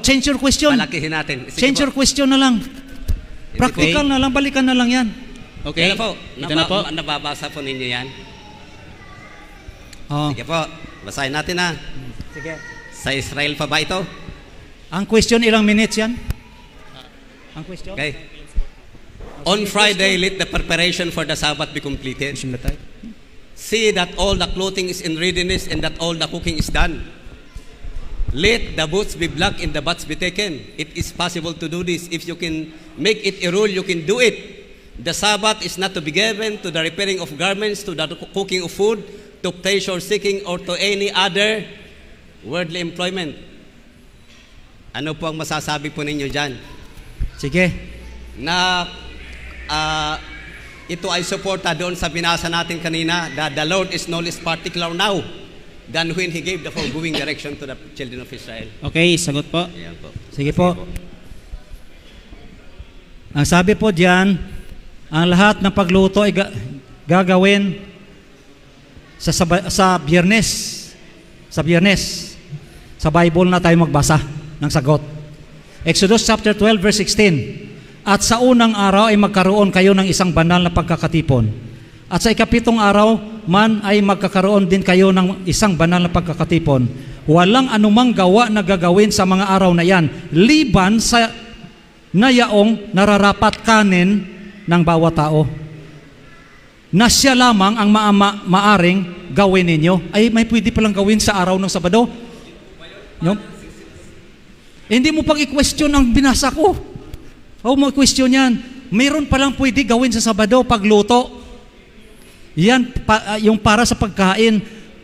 Change your question. Palakihin natin. Sige Change your question na lang. Practical na lang, balikan na lang yan. Okay. Ito na po. Nababasa po ninyo yan. Sige po. Basahin natin na. Sige. Sa Israel pa ba ito? Ang question, ilang minutes yan? Ang question? Okay. On Friday, let the preparation for the Sabbath be completed. See that all the clothing is in readiness and that all the cooking is done. Let the boots be black and the butts be taken. It is possible to do this. If you can make it a rule, you can do it. The Sabbath is not to be given to the repairing of garments, to the cooking of food, to pleasure seeking, or to any other worldly employment. Ano po ang masasabi po ninyo dyan? Sige. Na ito ay suporta doon sa binasa natin kanina, that the Lord is no less particular now than when He gave the foregoing direction to the children of Israel. Okay, sagot po. Ayan po. Sige po. Ang sabi po diyan, ang lahat ng pagluto ay gagawin sa Biyernes. Sa Biyernes. Sa Bible na tayo magbasa ng sagot. Exodus chapter 12 verse 16. At sa unang araw ay magkaroon kayo ng isang banal na pagkakatipon. At sa ikapitong araw man ay magkakaroon din kayo ng isang banal na pagkakatipon. Walang anumang gawa na gagawin sa mga araw na yan, liban sa nayaong nararapat kanin ng bawat tao. Na siya lamang ang maaring gawin ninyo. Ay, may pwede palang gawin sa araw ng Sabado? Hindi mo pang i-question ang binasa ko. Huwag mo i-question yan. Mayroon palang pwede gawin sa Sabado, pagluto. Yan, yung para sa pagkain.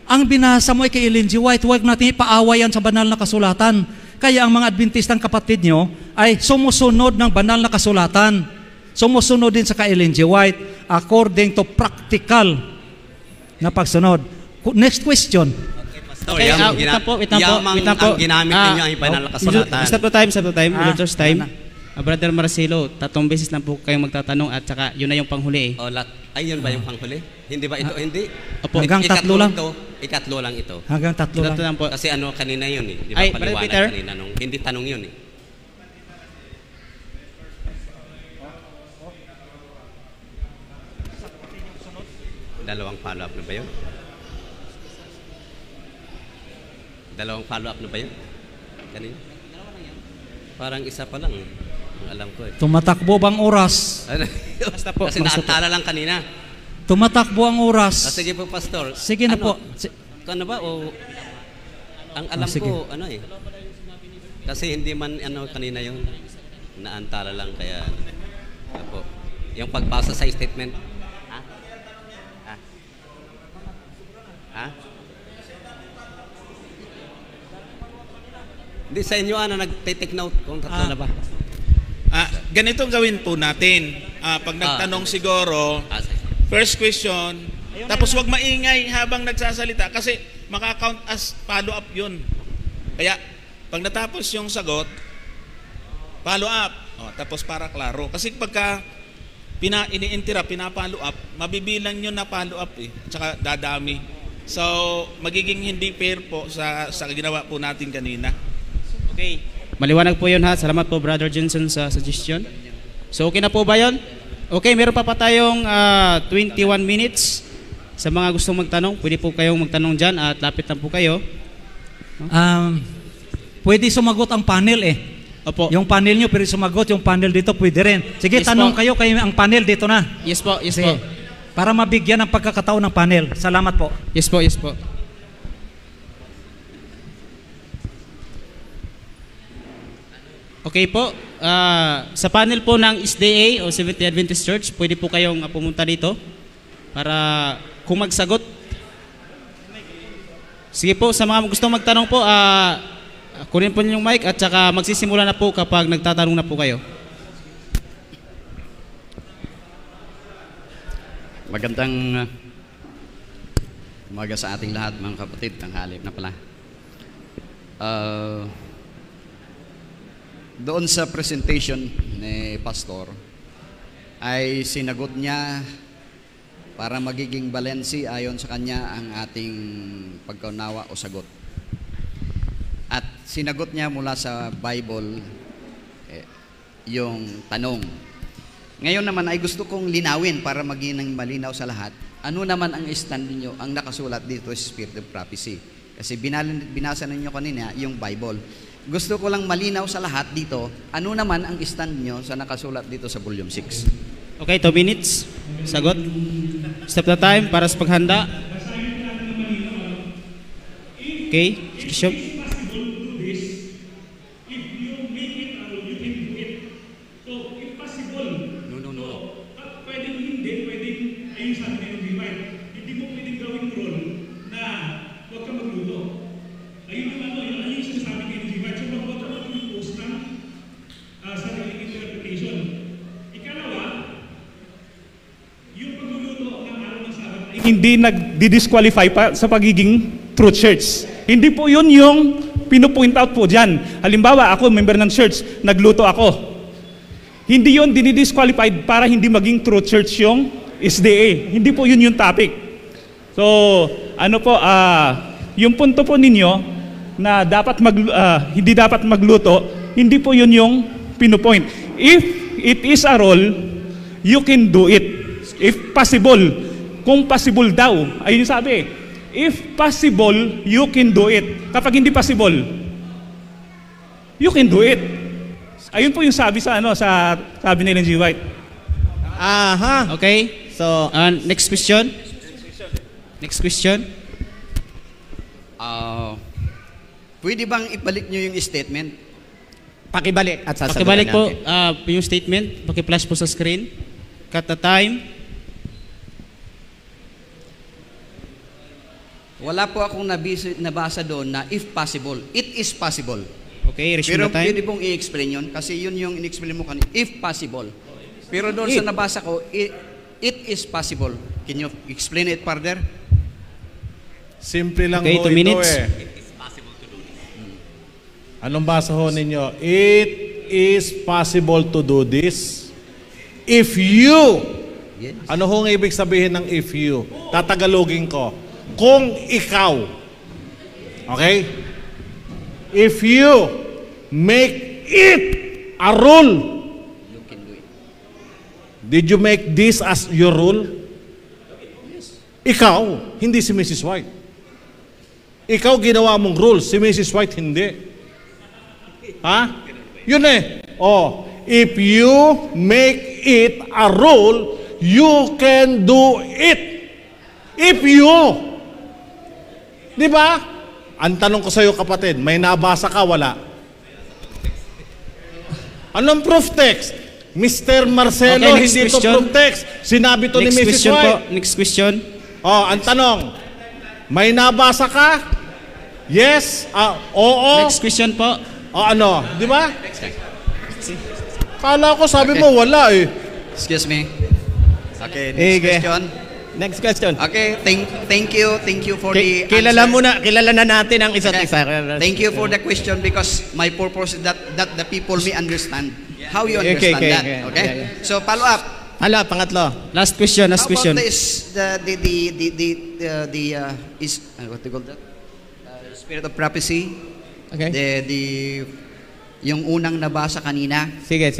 Ang binasa mo ay kay Ellen G. White, huwag natin ipaaway yan sa banal na kasulatan. Kaya ang mga Adventistang kapatid nyo ay sumusunod ng banal na kasulatan. Sumusunod din sa kay Ellen G. White according to practical na pagsunod. Next question. Okay, wait lang po. Ang ginamit ninyo ay banal na kasulatan. Stop the time. Just time. Brother Marcelo, 3 beses lang po kayong magtatanong at saka yun na yung panghuli eh. Ay, yun ba yung panghuli? Hindi ba ito? Hindi. Opo. Hanggang 3 lang. Ikatlo lang ito. Hanggang 3 lang. po. Kasi kanina yun eh. Di ba Ay, paliwanag Peter? kanina nung hindi tanong yun eh. Dalawang follow-up na ba yun? Dalawang follow-up na ba yun? Kanina? Parang isa pa lang eh. Ang alam ko eh. Tumatakbo bang oras? Basta po. Kasi naantala lang kanina. Tumatakbo ang oras. Sige po, Pastor. Sige na po. Ano ba? Ang alam ko, eh. Kasi hindi man kanina yun. Naantala lang kaya. Po. Yung pagbasa sa statement. Hindi sa inyo nag-take note kung tatlo na ba? Ganitong gawin po natin. Pag nagtanong siguro, first question, tapos wag maingay habang nagsasalita kasi maka-count as follow-up yun. Kaya, pag natapos yung sagot, follow-up. Tapos para klaro. Kasi pagka pina-follow up, mabibilang nyo na follow-up eh. Tsaka dadami. So, magiging hindi fair po sa ginawa po natin kanina. Okay. Maliwanag po yun ha. Salamat po Brother Jensen sa suggestion. So okay na po ba yun? Okay, meron pa tayong 21 minutes. Sa mga gustong magtanong, pwede po kayong magtanong dyan at lapit lang po kayo. Pwede sumagot ang panel eh. Opo. Yung panel nyo pwede sumagot, yung panel dito pwede rin. Sige, Yes tanong po. kayo ang panel dito na. Yes po, yes Sige. po. Para mabigyan ng pagkakataon ng panel. Salamat po. Yes po, yes po. Okay po, sa panel po ng SDA o Seventh-day Adventist Church, pwede po kayong pumunta dito para kung magsagot. Sige po, sa mga gustong magtanong po, kunin po yung mic at saka magsisimula na po kapag nagtatanong na po kayo. Magandang umaga sa ating lahat mga kapatid, tanghali na pala. Doon sa presentation ni Pastor ay sinagot niya para magiging balanse ayon sa kanya ang ating pagkaunawa o sagot. At sinagot niya mula sa Bible yung tanong. Ngayon naman ay gusto kong linawin para maging malinaw sa lahat. Ano naman ang stand ninyo ang nakasulat dito sa Spirit of Prophecy? Kasi binasa ninyo kanina yung Bible. Gusto ko lang malinaw sa lahat dito, ano naman ang stand nyo sa nakasulat dito sa volume 6? Okay, 2 minutes. Sagot. Stop the time para sa paghanda. Okay, Bishop. Hindi nag-disqualify pa sa pagiging true church. Hindi po yun yung pinupoint out po dyan. Halimbawa, ako, member ng church, nagluto ako. Hindi yun dinidisqualified para hindi maging true church yung SDA. Hindi po yun yung topic. So, yung punto po ninyo na hindi dapat magluto, hindi po yun yung pinupoint. If it is a role, you can do it. If possible. Kung possible daw. Ayun yung sabi. If possible, you can do it. Kapag hindi possible, you can do it. Ayun po yung sabi sa sabi ni Ellen G. White. Aha. Okay. So, next question. Next question. Pwede bang ibalik nyo yung statement? Pakibalik at sasagutan Pakibalik po natin. yung statement. Paki-flash po sa screen. Cut the time. Wala po akong nabasa doon na if possible. It is possible. Okay, resume Pero the time. pwede pong i-explain yun kasi yun yung in-explain mo kanina. If possible. Pero doon sa nabasa ko, it is possible. Can you explain it further? Simple lang Okay, ho 2 minutes. ito eh. Anong basa ho ninyo? It is possible to do this. If you, Yes. ano ho ang ibig sabihin ng if you? Tatagalogin ko. Kung ikaw. Okay? If you make it a rule. You can do it. Did you make this as your rule? Yes. Ikaw, hindi si Mrs. White. Ikaw ginawa mong rule, si Mrs. White hindi. Ha? Yun eh. Oh, if you make it a rule, you can do it. If you. Di ba? Ang tanong ko sa iyo kapatid, may nabasa ka, wala? Anong proof text? Mr. Marcelo, Okay, next hindi ito question. proof text. Sinabi to ni Next Mrs. question po. White. Next question. Oh, ang tanong, may nabasa ka? Yes? Oo? Next question po. O ano? Di ba? Kala ko sabi mo wala eh. Excuse me. Okay, next question. Next question. Okay, thank you for the Kilala answer. kilala na natin ang isa't Okay. isa. Thank you for the question because my purpose is that the people may understand how you understand Okay, that. okay. Okay? Yeah, yeah. So follow up. Hala, pangatlo. Last question. Last How question. about this what do you call that? Spirit of prophecy. Okay. Yung unang nabasa kanina Sige.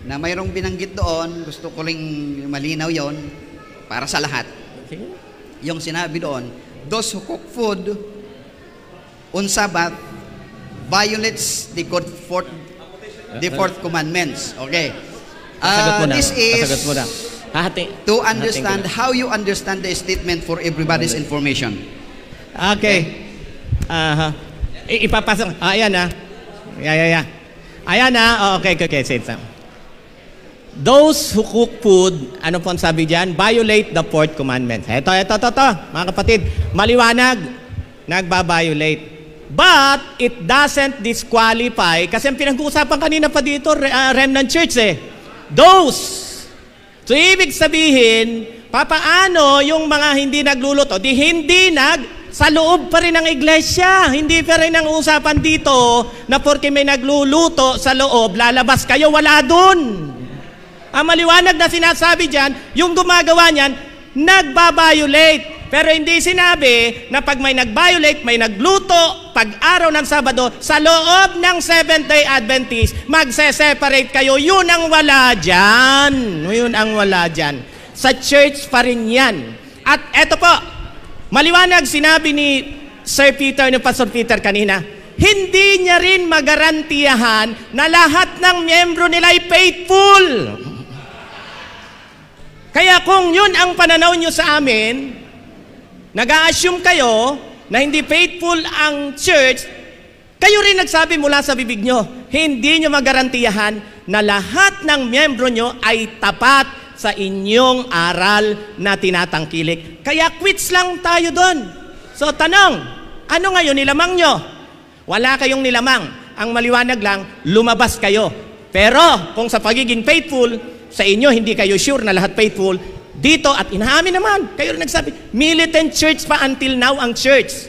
na mayroong binanggit doon, gusto ko ring malinaw yon para sa lahat. Sige. Yung sinabi doon, those who cook food on Sabbath violates the fourth commandments. Okay. Sasagot mo na. This is Sasagot mo na. Hahati. to understand Hahating ko how you understand the statement for everybody's information. na. Okay. Aha. Ipapasok. Ayan ah. Yeah. Ayan ah. Okay. Say it. Those who cook food, ano po ang sabi dyan? Violate the fourth commandment. Ito, mga kapatid. Maliwanag. Nagba-violate. But, it doesn't disqualify. Kasi ang pinag-uusapan kanina pa dito, Remnant Church eh. Those. So, ibig sabihin, papaano yung mga hindi nagluluto? Hindi sa loob pa rin ng iglesia. Hindi pa rin ang usapan dito na porque may nagluluto sa loob, lalabas kayo, wala dun. Ang maliwanag na sinasabi dyan, yung gumagawa niyan, nagbabiolate. Pero hindi sinabi na pag may nag-violate, may nagluto, pag araw ng Sabado, sa loob ng Seventh-day Adventist, magse-separate kayo. Yun ang wala dyan. Yun ang wala dyan. Sa church pa rin yan. At eto po, maliwanag sinabi ni Sir Peter, ni Pastor Peter kanina, hindi niya rin magarantiyahan na lahat ng miyembro nila ay faithful. Kaya kung yun ang pananaw nyo sa amin, nag-a-assume kayo na hindi faithful ang church, kayo rin nagsabi mula sa bibig nyo, hindi nyo magarantiyahan na lahat ng miyembro nyo ay tapat sa inyong aral na tinatangkilik. Kaya quits lang tayo doon. So tanong, ano ngayon nilamang nyo? Wala kayong nilamang. Ang maliwanag lang, lumabas kayo. Pero kung sa pagiging faithful, sa inyo hindi kayo sure na lahat faithful, dito at inaamin naman, kayo rin nagsabi, militant church pa until now ang church.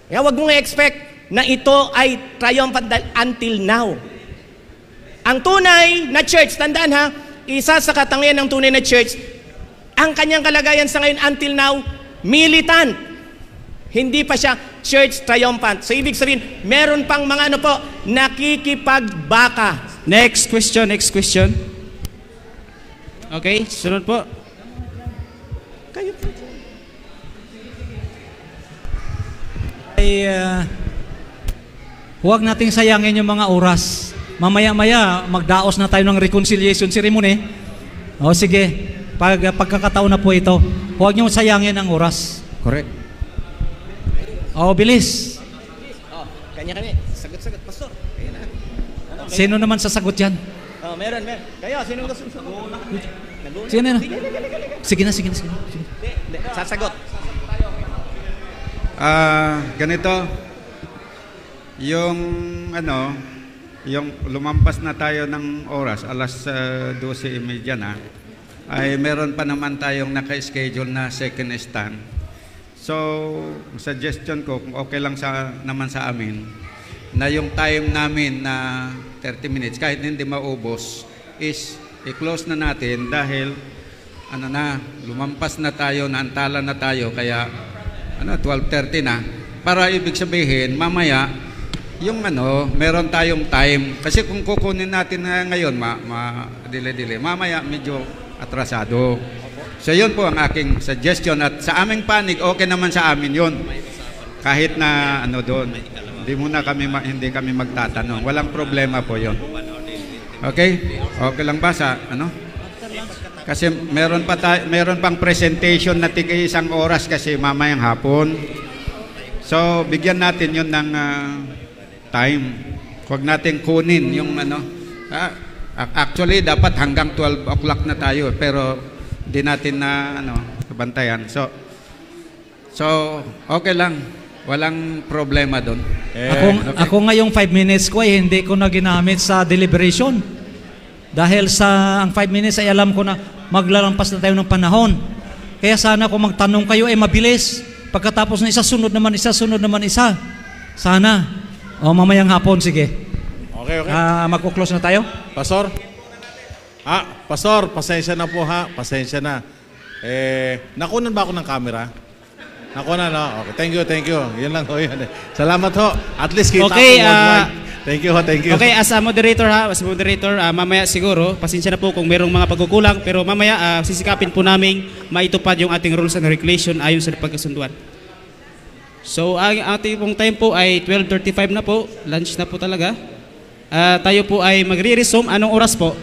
Kaya wag mong i-expect na ito ay triumphant until now. Ang tunay na church, tandaan ha, isa sa katangian ng tunay na church, ang kanyang kalagayan sa ngayon until now, militant. Hindi pa siya church triumphant. So ibig sabihin, meron pang mga nakikipagbaka. Next question. Okay, sunod po. Ay, huwag nating sayangin yung mga oras. Mamaya-maya, magdaos na tayo ng reconciliation ceremony. O sige, pagkakataon na po ito, huwag niyo sayangin ang oras. Correct. O, bilis. Oh, kanya-kanya. Sagot-sagot, pastor. Ayan na. Sino naman sasagot yan? Oh, meron. Kayo, sino gusto? Sige na. Sige na. Sasagot. Ganito, yung yung lumampas na tayo ng oras, alas 12:30 na, ay meron pa naman tayong naka-schedule na second stand. So, suggestion ko, kung okay lang naman sa amin, na yung time namin na 30 minutes, kahit hindi maubos, is i-close na natin dahil lumampas na tayo, naantala na tayo, kaya 12:30 na, para ibig sabihin mamaya yung meron tayong time, kasi kung kukunin natin na ngayon dili mamaya medyo atrasado. So yun po ang aking suggestion, at sa aming panig okay naman sa amin yun, kahit na doon hindi kami magtatanong, walang problema po yun. Okay lang ba sa kasi meron pang presentation na tigay 1 oras kasi mamayang hapon. So, bigyan natin yun ng time. Huwag natin kunin yung actually, dapat hanggang 12 o'clock na tayo, pero di natin na bantayan. So, okay lang. Walang problema doon. Ako ngayong 5 minutes ko hindi ko na ginamit sa deliberation. Dahil ang 5 minutes ay alam ko na maglalampas na tayo ng panahon. Kaya sana kung magtanong kayo ay mabilis. Pagkatapos na isa, sunod naman isa. Sana. O mamayang hapon, sige. Okay. Magkuklose na tayo? Pastor? Pastor, pasensya na po ha. Pasensya na. Nakunan ba ako ng camera? Nakunan, no? Okay, thank you. Yan lang ho yan. Salamat ho. At least kita Okay, po worldwide. Thank you. Okay, as a moderator mamaya siguro, pasensya na po kung mayroong mga pagkukulang, pero mamaya sisikapin po namin maitupad yung ating rules and regulation ayon sa pagkasunduan. So, ang ating pong time po ay 12:35 na po, lunch na po talaga. Tayo po ay magre-resume. Anong oras po?